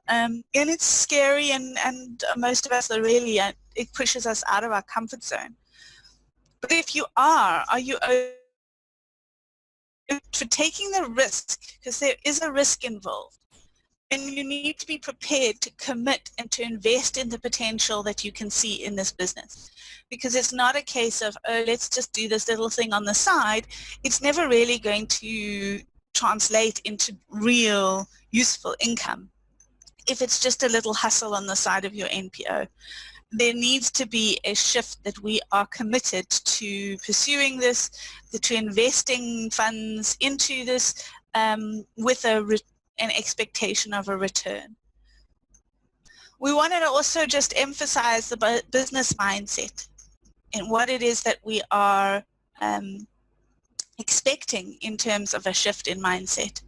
And it's scary, and most of us are really, it pushes us out of our comfort zone. But if you are you open for taking the risk, because there is a risk involved, and you need to be prepared to commit and to invest in the potential that you can see in this business, because it's not a case of, oh, let's just do this little thing on the side. It's never really going to translate into real useful income if it's just a little hustle on the side of your NPO. There needs to be a shift that we are committed to pursuing this, to investing funds into this with an expectation of a return. We wanted to also just emphasize the business mindset and what it is that we are expecting in terms of a shift in mindset.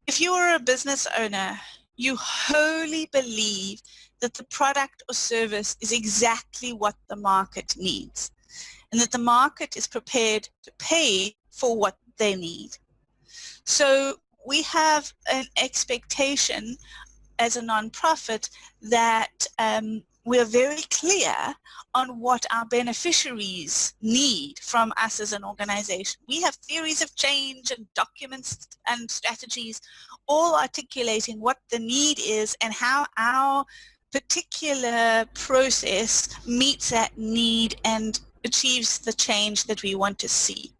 If you are a business owner, you wholly believe that the product or service is exactly what the market needs, and that the market is prepared to pay for what they need. So we have an expectation as a nonprofit that we're very clear on what our beneficiaries need from us as an organization. We have theories of change and documents and strategies all articulating what the need is and how our particular process meets that need and achieves the change that we want to see.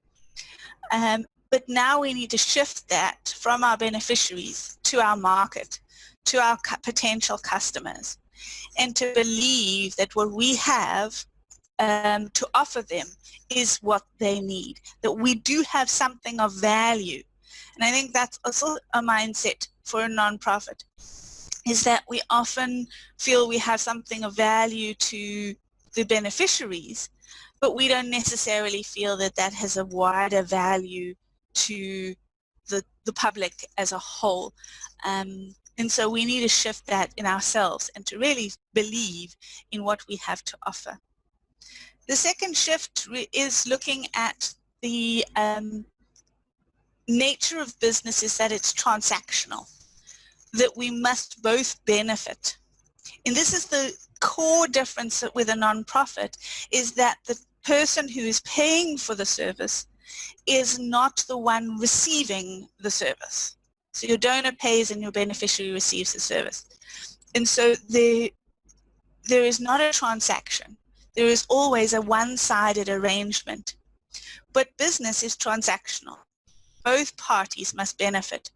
But now we need to shift that from our beneficiaries to our market, to our potential customers, and to believe that what we have to offer them is what they need, that we do have something of value. And I think that's also a mindset for a nonprofit, is that we often feel we have something of value to the beneficiaries, but we don't necessarily feel that that has a wider value to the public as a whole. And so we need to shift that in ourselves and to really believe in what we have to offer. The second shift is looking at the nature of business is that it's transactional, that we must both benefit. And this is the core difference with a nonprofit, is that the person who is paying for the service is not the one receiving the service. So your donor pays and your beneficiary receives the service. And so there is not a transaction. There is always a one-sided arrangement. But business is transactional. Both parties must benefit.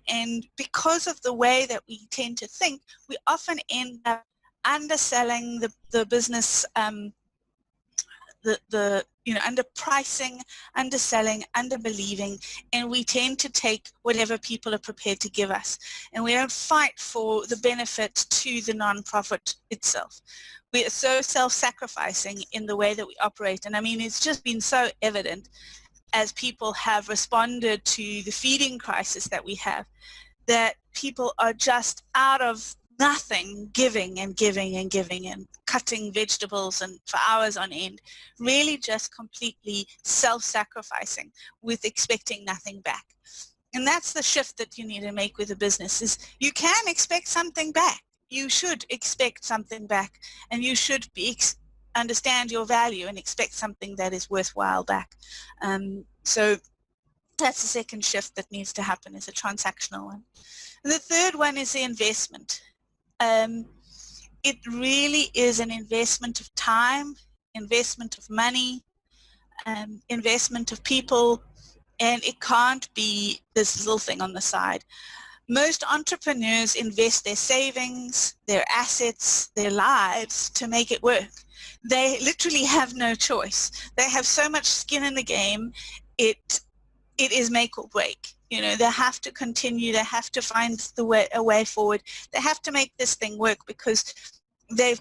And because of the way that we tend to think, we often end up underselling the business, underpricing, underselling, underbelieving, and we tend to take whatever people are prepared to give us. And we don't fight for the benefit to the nonprofit itself. We are so self-sacrificing in the way that we operate. And I mean, it's just been so evident as people have responded to the feeding crisis that we have, that people are just out of nothing giving and giving and giving and cutting vegetables and for hours on end, really just completely self-sacrificing with expecting nothing back. And that's the shift that you need to make with a business, is you can expect something back. You should expect something back, and you should understand your value and expect something that is worthwhile back. So that's the second shift that needs to happen, is a transactional one. And the third one is the investment. It really is an investment of time, investment of money, investment of people, and it can't be this little thing on the side. Most entrepreneurs invest their savings, their assets, their lives to make it work. They literally have no choice. They have so much skin in the game, it is make or break. You know, they have to continue, they have to find a way forward. They have to make this thing work because they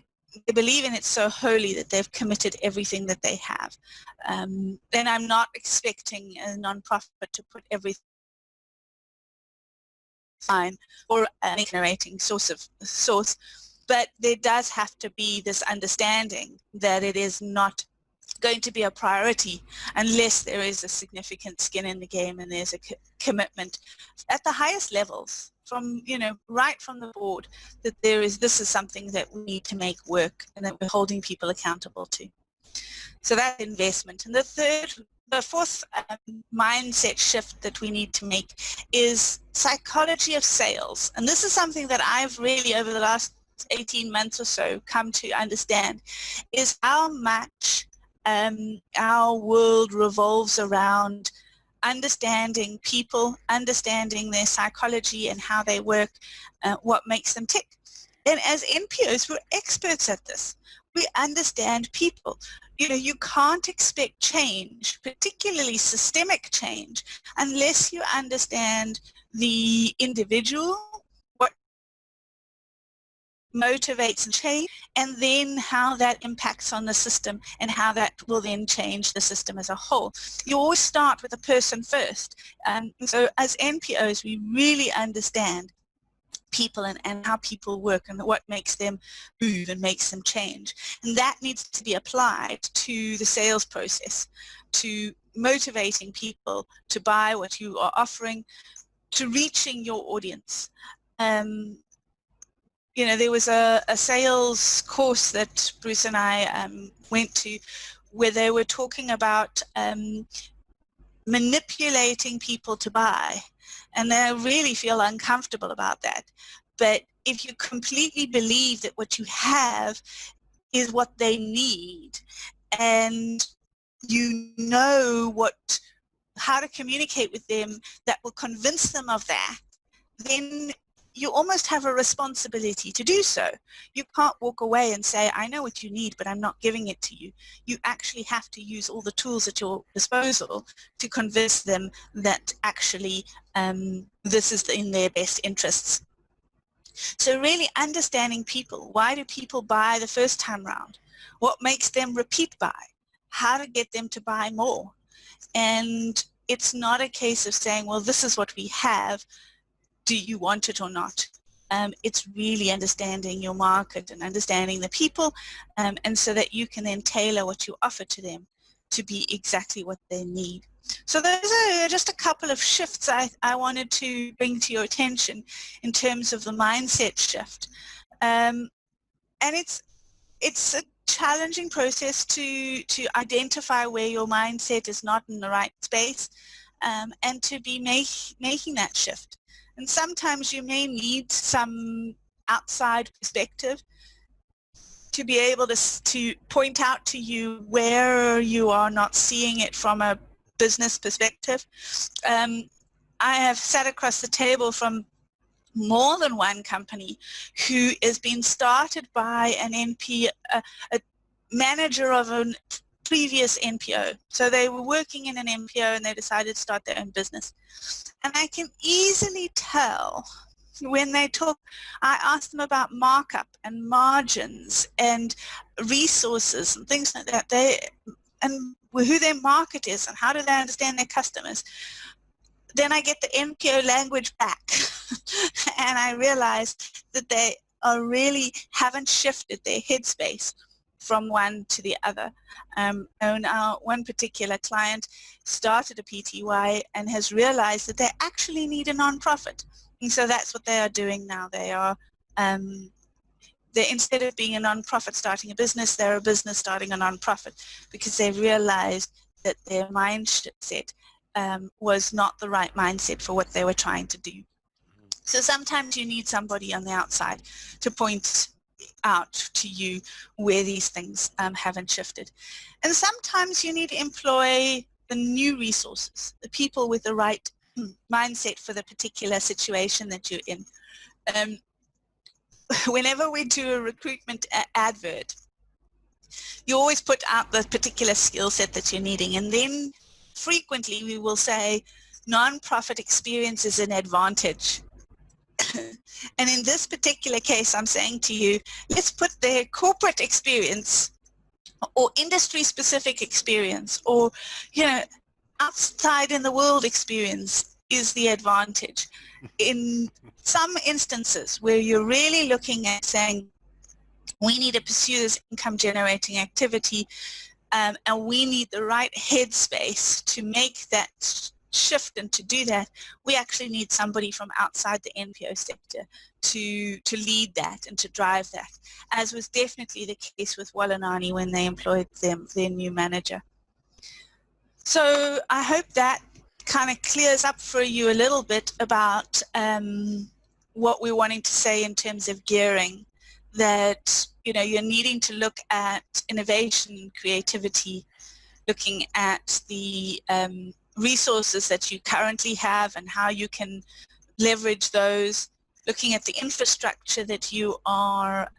believe in it so wholly that they've committed everything that they have. And I'm not expecting a nonprofit to put everything fine or a generating source, but there does have to be this understanding that it is not going to be a priority unless there is a significant skin in the game and there's a commitment at the highest levels, from, you know, right from the board, that this is something that we need to make work and that we're holding people accountable to. So that's investment. And the fourth mindset shift that we need to make is psychology of sales. And this is something that I've really, over the last 18 months or so, come to understand, is how much our world revolves around understanding people, understanding their psychology and how they work, what makes them tick. And as NPOs, we're experts at this. We understand people. You know, you can't expect change, particularly systemic change, unless you understand the individual, what motivates and change, and then how that impacts on the system and how that will then change the system as a whole. You always start with a person first. So as NPOs, we really understand people and how people work and what makes them move and makes them change. And that needs to be applied to the sales process, to motivating people to buy what you are offering, to reaching your audience. You know, there was a sales course that Bruce and I went to where they were talking about manipulating people to buy. And they really feel uncomfortable about that. But if you completely believe that what you have is what they need, and you know how to communicate with them that will convince them of that, then you almost have a responsibility to do so. You can't walk away and say, I know what you need, but I'm not giving it to you. You actually have to use all the tools at your disposal to convince them that actually this is in their best interests. So really understanding people. Why do people buy the first time round? What makes them repeat buy? How to get them to buy more? And it's not a case of saying, well, this is what we have. Do you want it or not? It's really understanding your market and understanding the people, and so that you can then tailor what you offer to them to be exactly what they need. So those are just a couple of shifts I wanted to bring to your attention in terms of the mindset shift. And it's a challenging process to identify where your mindset is not in the right space, and to be making that shift. And sometimes you may need some outside perspective to be able to point out to you where you are not seeing it from a business perspective. I have sat across the table from more than one company who has been started by an a manager of a previous NPO. So they were working in an NPO and they decided to start their own business. And I can easily tell when they talk, I ask them about markup and margins and resources and things like that, and who their market is and how do they understand their customers. Then I get the NPO language back and I realize that they really haven't shifted their headspace from one to the other. And our one particular client started a PTY and has realized that they actually need a non-profit. And so that's what they are doing now. They are, instead of being a non-profit starting a business, they're a business starting a non-profit because they realized that their mindset was not the right mindset for what they were trying to do. So sometimes you need somebody on the outside to point out to you where these things haven't shifted. And sometimes you need to employ the new resources, the people with the right mindset for the particular situation that you're in. Whenever we do a recruitment advert, you always put out the particular skill set that you're needing, and then frequently we will say non-profit experience is an advantage. And in this particular case, I'm saying to you, let's put their corporate experience or industry-specific experience or, outside in the world experience is the advantage. In some instances where you're really looking at saying, we need to pursue this income-generating activity, and we need the right headspace to make that shift, and to do that, we actually need somebody from outside the NPO sector to lead that and to drive that, as was definitely the case with Walanani when they employed their new manager. So I hope that kind of clears up for you a little bit about what we're wanting to say in terms of gearing, that you're needing to look at innovation, creativity, looking at the resources that you currently have and how you can leverage those, looking at the infrastructure that you are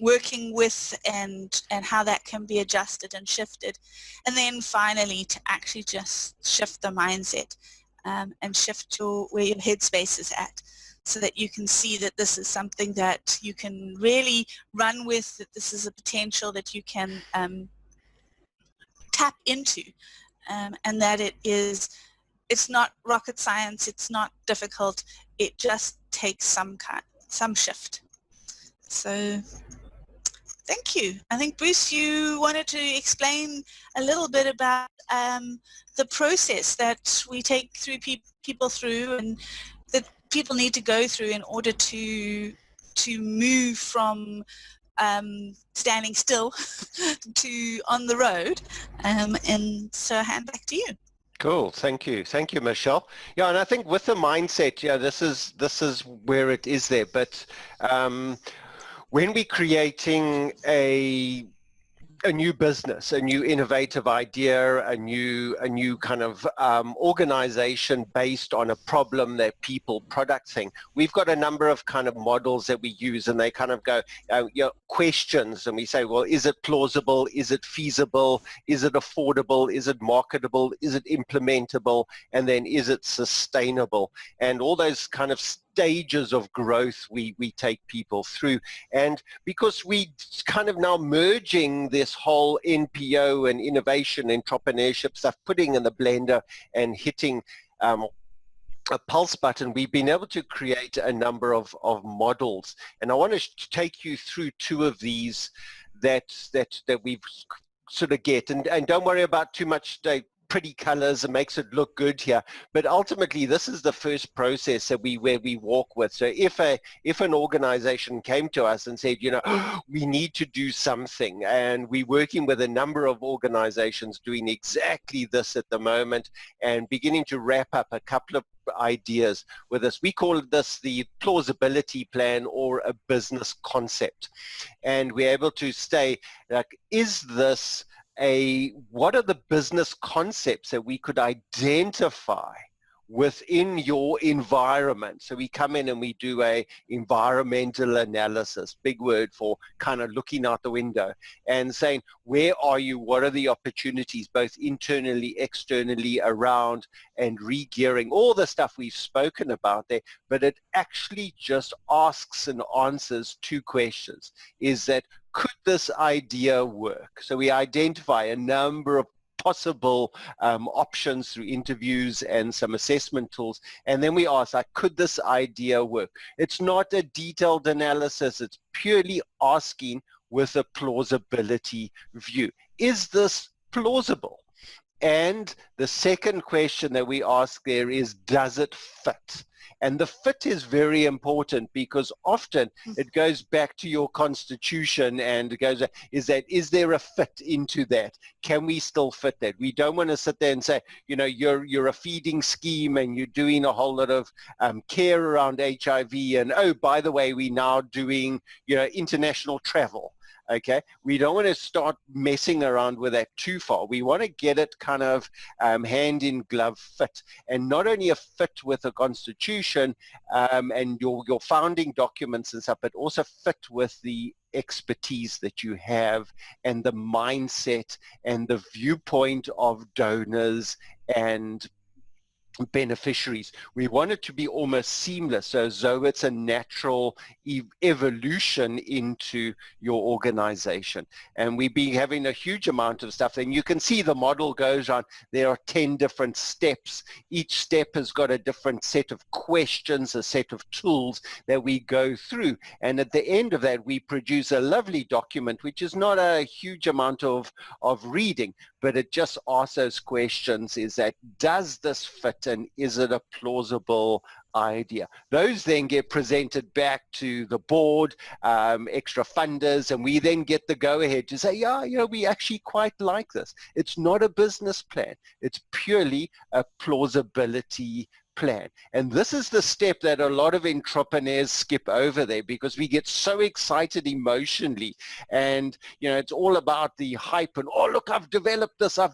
working with and how that can be adjusted and shifted, and then finally to actually just shift the mindset and shift where your headspace is at, so that you can see that this is something that you can really run with, that this is a potential that you can tap into, and that it's not rocket science, it's not difficult, it just takes some shift. So thank you. I think, Bruce, you wanted to explain a little bit about the process that we take people through and that people need to go through in order to move from standing still to on the road. And so I hand back to you. Cool. Thank you, Michelle. Yeah, and I think with the mindset, this is where it is there. But when we're creating a new business, a new innovative idea, a new kind of organization based on a problem that people product thing, we've got a number of kind of models that we use, and they kind of go questions, and we say, well, is it plausible? Is it feasible? Is it affordable? Is it marketable? Is it implementable? And then is it sustainable? And all those kind of stages of growth we take people through. And because we kind of now merging this whole NPO and innovation entrepreneurship stuff, putting in the blender and hitting a pulse button, we've been able to create a number of models. And I want to take you through two of these that we've sort of get. And don't worry about too much pretty colors. It makes it look good here. But ultimately, this is the first process that where we walk with. So if an organization came to us and said, we need to do something, and we're working with a number of organizations doing exactly this at the moment and beginning to wrap up a couple of ideas with us. We call this the plausibility plan or a business concept. And we're able to say, like, is this what are the business concepts that we could identify within your environment? So we come in and we do a environmental analysis, big word for kind of looking out the window and saying, where are you? What are the opportunities, both internally, externally, around, and re-gearing, all the stuff we've spoken about there. But it actually just asks and answers two questions. Is that, could this idea work? So we identify a number of possible options through interviews and some assessment tools, and then we ask, like, could this idea work? It's not a detailed analysis, it's purely asking with a plausibility view. Is this plausible? And the second question that we ask there is, does it fit? And the fit is very important, because often it goes back to your constitution and it goes, is there a fit into that? Can we still fit that? We don't want to sit there and say, you're a feeding scheme and you're doing a whole lot of care around HIV, and oh, by the way, we're now doing international travel. Okay, we don't want to start messing around with that too far. We want to get it kind of hand in glove fit, and not only a fit with the constitution and your founding documents and stuff, but also fit with the expertise that you have and the mindset and the viewpoint of donors and beneficiaries. We want it to be almost seamless, so as though it's a natural evolution into your organization. And we've been having a huge amount of stuff, and you can see the model goes on. There are 10 different steps. Each step has got a different set of questions, a set of tools that we go through, and at the end of that we produce a lovely document, which is not a huge amount of reading, but it just asks those questions. Is that, does this fit, and is it a plausible idea? Those then get presented back to the board, extra funders, and we then get the go-ahead to say, we actually quite like this. It's not a business plan. It's purely a plausibility plan. And this is the step that a lot of entrepreneurs skip over there, because we get so excited emotionally, and it's all about the hype and, oh, look, I've developed this. So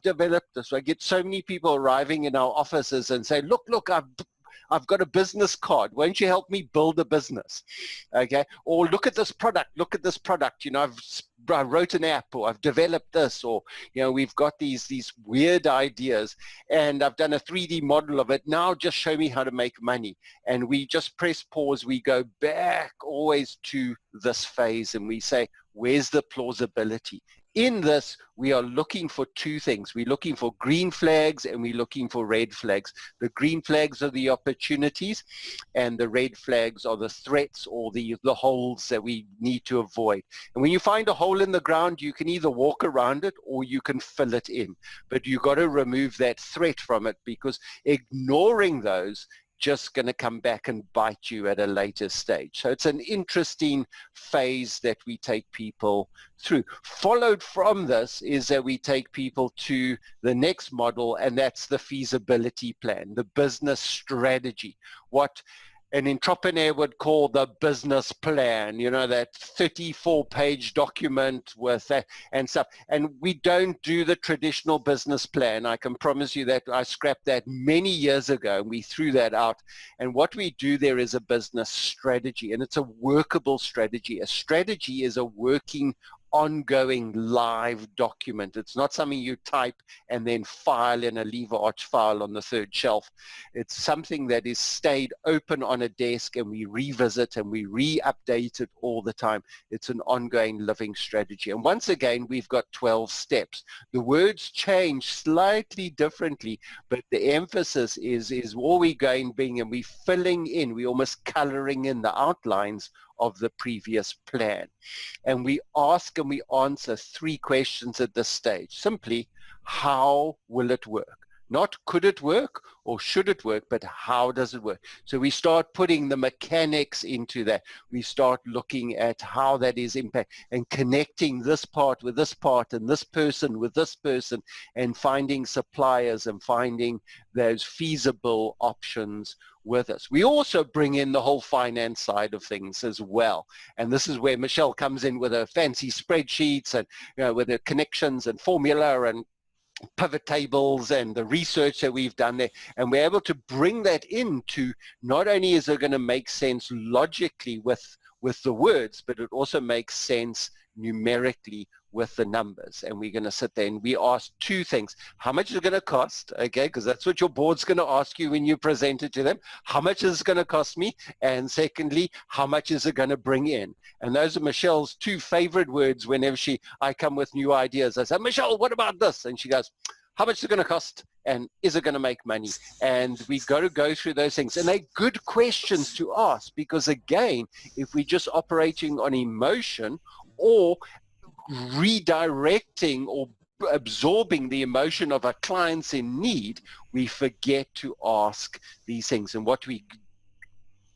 I get so many people arriving in our offices and say, look, I've got a business card. Won't you help me build a business? Okay. Or look at this product. I wrote an app, or I've developed this, or, we've got these weird ideas, and I've done a 3D model of it. Now just show me how to make money. And we just press pause. We go back always to this phase, and we say, where's the plausibility? In this, we are looking for two things. We're looking for green flags and we're looking for red flags. The green flags are the opportunities, and the red flags are the threats or the holes that we need to avoid. And when you find a hole in the ground, you can either walk around it or you can fill it in. But you've got to remove that threat from it, because ignoring those just going to come back and bite you at a later stage. So it's an interesting phase that we take people through. Followed from this is that we take people to the next model, and that's the feasibility plan, the business strategy, what an entrepreneur would call the business plan, that 34-page document with that and stuff. And we don't do the traditional business plan. I can promise you that. I scrapped that many years ago, and we threw that out. And what we do there is a business strategy, and it's a workable strategy. A strategy is a working ongoing live document. It's not something you type and then file in a lever arch file on the third shelf. It's something that is stayed open on a desk, and we revisit and we re-update it all the time. It's an ongoing living strategy. And once again, we've got 12 steps. The words change slightly differently, but the emphasis is all we going being, and we filling in, we almost coloring in the outlines of the previous plan. And we ask and we answer 3 questions at this stage. Simply, how will it work? Not could it work or should it work, but how does it work? So we start putting the mechanics into that. We start looking at how that is impact and connecting this part with this part and this person with this person, and finding suppliers and finding those feasible options with us. We also bring in the whole finance side of things as well. And this is where Michelle comes in with her fancy spreadsheets and with her connections and formula and pivot tables and the research that we've done there, and we're able to bring that into, not only is it going to make sense logically with the words, but it also makes sense numerically with the numbers. And we're going to sit there and we ask 2 things. How much is it going to cost? Okay, because that's what your board's going to ask you when you present it to them. How much is it going to cost me? And secondly, how much is it going to bring in? And those are Michelle's 2 favorite words whenever I come with new ideas. I say, Michelle, what about this? And she goes, how much is it going to cost? And is it going to make money? And we got to go through those things. And they're good questions to ask, because again, if we're just operating on emotion or redirecting or absorbing the emotion of our clients in need, we forget to ask these things. And what we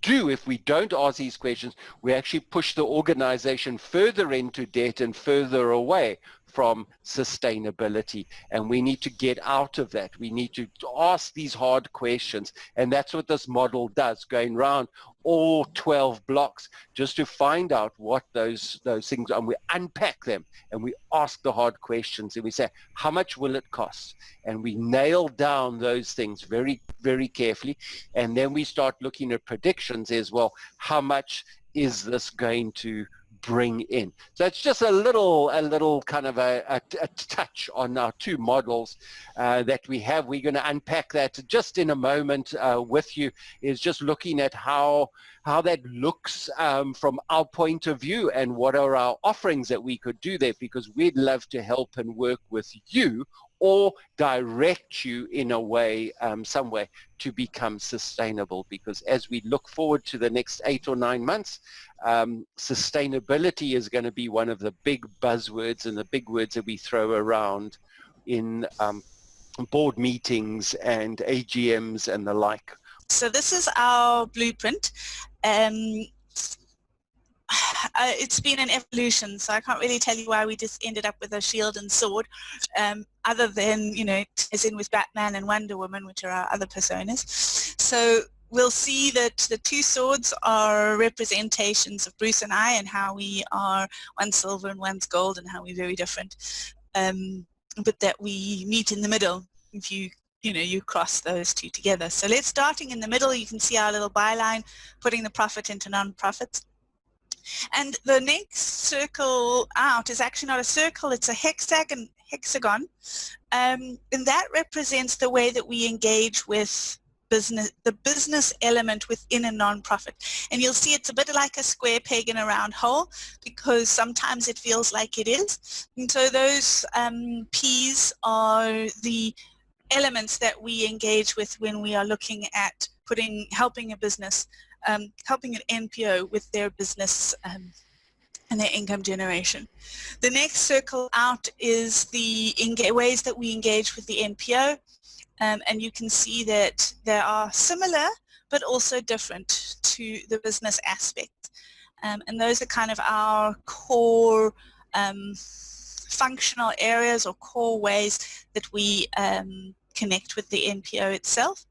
do if we don't ask these questions, we actually push the organization further into debt and further away from sustainability. And we need to get out of that. We need to ask these hard questions. And that's what this model does, going around all 12 blocks just to find out what those things are. And we unpack them and we ask the hard questions, and we say, how much will it cost? And we nail down those things very, very carefully. And then we start looking at predictions as well. How much is this going to bring in? So it's just a little kind of a touch on our 2 models that we have. We're going to unpack that just in a moment with you, is just looking at how that looks from our point of view, and what are our offerings that we could do there, because we'd love to help and work with you or direct you in a way, some way, to become sustainable. Because as we look forward to the next 8 or 9 months, sustainability is going to be one of the big buzzwords and the big words that we throw around in board meetings and AGMs and the like. So this is our blueprint. It's been an evolution, so I can't really tell you why we just ended up with a shield and sword, other than, as in with Batman and Wonder Woman, which are our other personas. So we'll see that the 2 swords are representations of Bruce and I, and how we are, one's silver and one's gold, and how we're very different, but that we meet in the middle if you cross those 2 together. So let's starting in the middle. You can see our little byline, putting the profit into non-profits. And the next circle out is actually not a circle, it's a hexagon, and that represents the way that we engage with business, the business element within a non-profit. And you'll see it's a bit like a square peg in a round hole, because sometimes it feels like it is. And so those P's are the elements that we engage with when we are looking at helping a business, helping an NPO with their business and their income generation. The next circle out is the ways that we engage with the NPO, and you can see that they are similar but also different to the business aspect. And those are kind of our core functional areas or core ways that we connect with the NPO itself.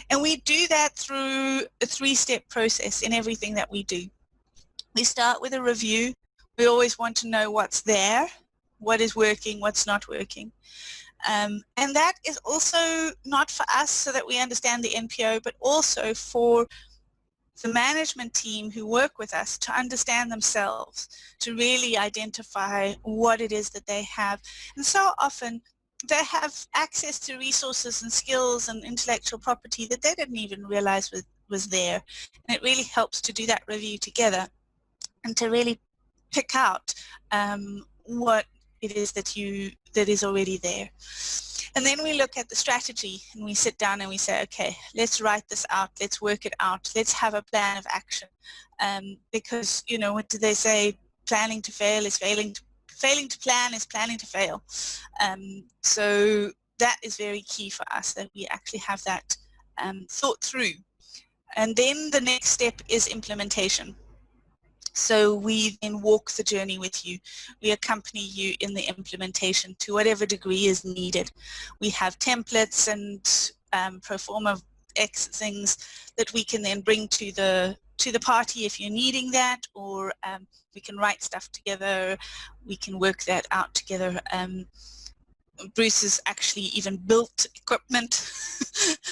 And we do that through a 3-step process in everything that we do. We start with a review. We always want to know what's there, what is working, what's not working. And that is also not for us so that we understand the NPO, but also for the management team who work with us to understand themselves, to really identify what it is that they have. And so often they have access to resources and skills and intellectual property that they didn't even realize was there. And it really helps to do that review together and to really pick out what it is that is already there. And then we look at the strategy and we sit down and we say, okay, let's write this out, let's work it out, let's have a plan of action. Because, you know, what do they say? Planning to fail is failing to plan is planning to fail. So that is very key for us, that we actually have that thought through. And then the next step is implementation. So we then walk the journey with you. We accompany you in the implementation to whatever degree is needed. We have templates and pro forma X things that we can then bring to the party if you're needing that, or we can write stuff together. We can work that out together. Bruce has actually even built equipment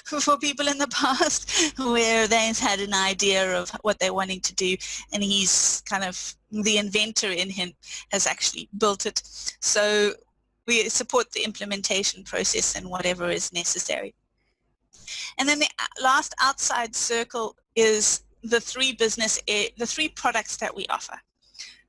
for people in the past where they've had an idea of what they're wanting to do, and he's kind of the inventor in him has actually built it. So we support the implementation process and whatever is necessary. And then the last outside circle is the three products that we offer.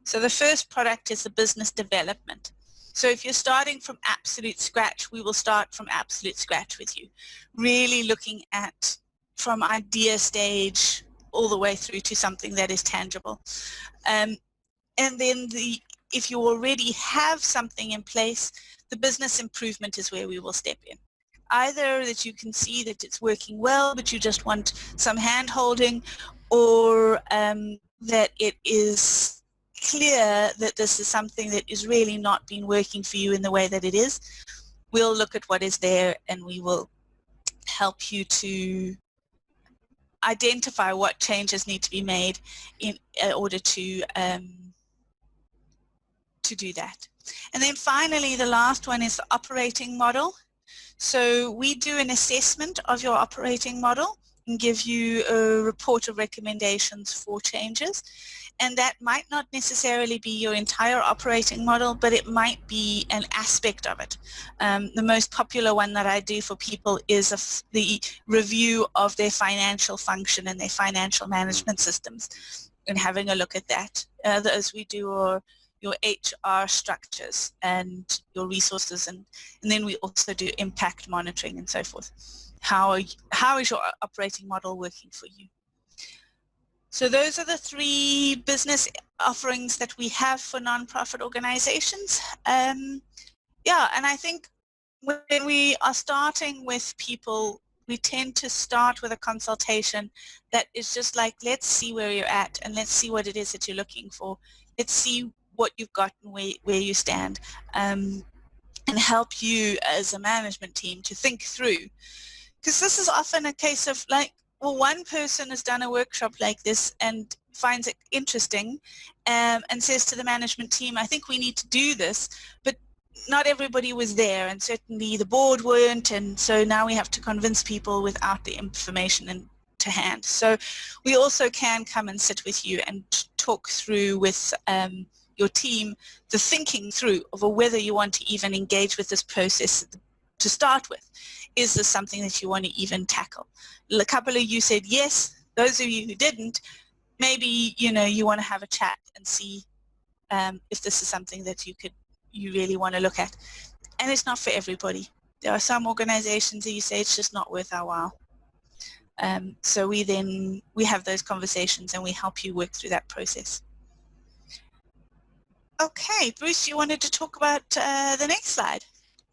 So the first product is the business development. So if you're starting from absolute scratch, we will start from absolute scratch with you, really looking at from idea stage all the way through to something that is tangible. And then if you already have something in place, the business improvement is where we will step in. Either that you can see that it's working well, but you just want some hand-holding, or that it is clear that this is something that is really not been working for you in the way that it is. We'll look at what is there and we will help you to identify what changes need to be made in order to do that. And then finally, the last one is the operating model. So we do an assessment of your operating model and give you a report of recommendations for changes. And that might not necessarily be your entire operating model, but it might be an aspect of it. The most popular one that I do for people is the review of their financial function and their financial management systems, and having a look at that. As we do your HR structures and your resources, and then we also do impact monitoring and so forth. How is your operating model working for you? So those are the three business offerings that we have for nonprofit organizations. Yeah, and I think when we are starting with people, we tend to start with a consultation that is just like, let's see where you're at and let's see what it is that you're looking for. Let's see what you've got and where you stand, and help you as a management team to think through. Because this is often a case of like, well, one person has done a workshop like this and finds it interesting, and says to the management team, I think we need to do this, but not everybody was there, and certainly the board weren't, and so now we have to convince people without the information to hand. So we also can come and sit with you and talk through with your team the thinking through of whether you want to even engage with this process to start with. Is this something that you want to even tackle? A couple of you said yes. Those of you who didn't, maybe you want to have a chat and see if this is something that you really want to look at. And it's not for everybody. There are some organizations that you say it's just not worth our while. So we have those conversations and we help you work through that process. Okay, Bruce, you wanted to talk about the next slide.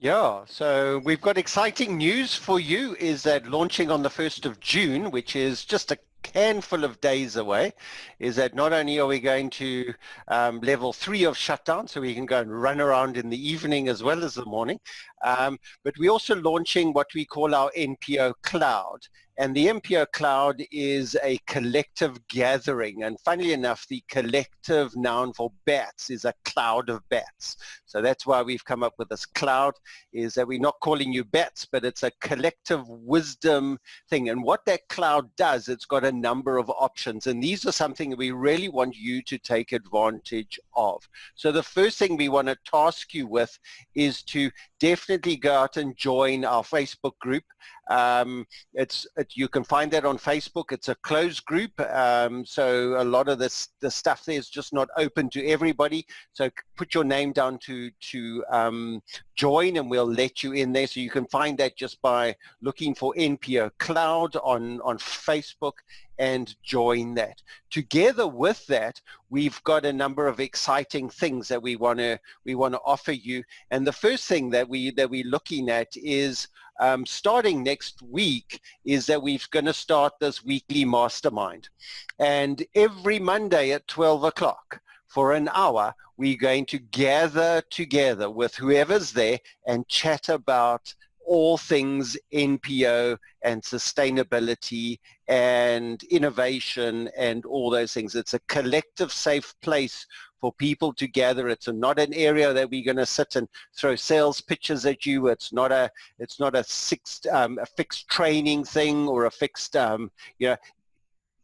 Yeah, so we've got exciting news for you, is that launching on the 1st of June, which is just a handful of days away, is that not only are we going to level 3 of shutdown, so we can go and run around in the evening as well as the morning, but we're also launching what we call our NPO Cloud. And the NPO cloud is a collective gathering. And funnily enough, the collective noun for bats is a cloud of bats. So that's why we've come up with this cloud, is that we're not calling you bats, but it's a collective wisdom thing. And what that cloud does, it's got a number of options. And these are something that we really want you to take advantage of. So the first thing we want to task you with is to definitely go out and join our Facebook group. You can find that on Facebook. It's a closed group, so a lot of the stuff there is just not open to everybody. So put your name down to join, and we'll let you in there. So you can find that just by looking for NPO Cloud on Facebook and join that. Together with that, we've got a number of exciting things that we want to offer you. And the first thing that we're looking at is starting next week is that we're going to start this weekly mastermind. And every Monday at 12 o'clock for an hour, we're going to gather together with whoever's there and chat about all things NPO and sustainability and innovation and all those things. It's a collective safe place for people to gather. It's not an area that we're going to sit and throw sales pitches at you. It's not a fixed training thing or a fixed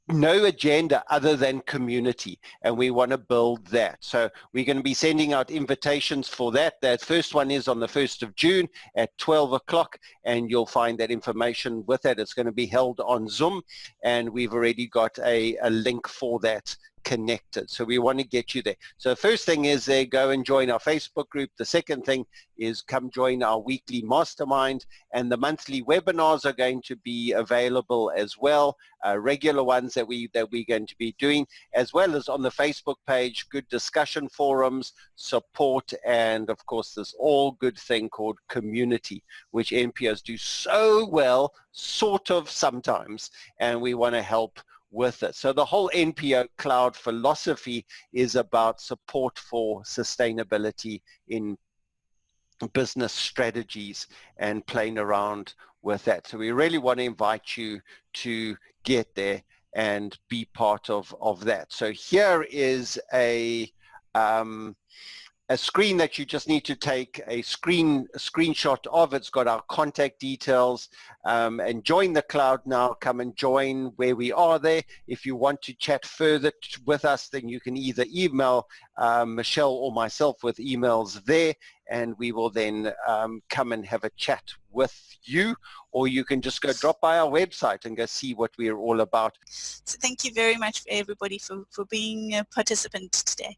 no agenda other than community, and we want to build that. So we're going to be sending out invitations for that. That first one is on the 1st of June at 12 o'clock, and you'll find that information with that. It's going to be held on Zoom, and we've already got a link for that connected. So we want to get you there. So the first thing is go and join our Facebook group. The second thing is come join our weekly mastermind, and the monthly webinars are going to be available as well, regular ones that we're going to be doing, as well as on the Facebook page, good discussion forums, support, and of course this all good thing called community, which NPOs do so well, sort of sometimes, and we want to help with it. So the whole NPO cloud philosophy is about support for sustainability in business strategies and playing around with that. So we really want to invite you to get there and be part of that. So here is a screen that you just need to take a screenshot of. It's got our contact details, and join the cloud now. Come and join where we are there. If you want to chat further with us, then you can either email Michelle or myself with emails there, and we will then come and have a chat with you, or you can just go drop by our website and go see what we're all about. So thank you very much for everybody for being a participant today.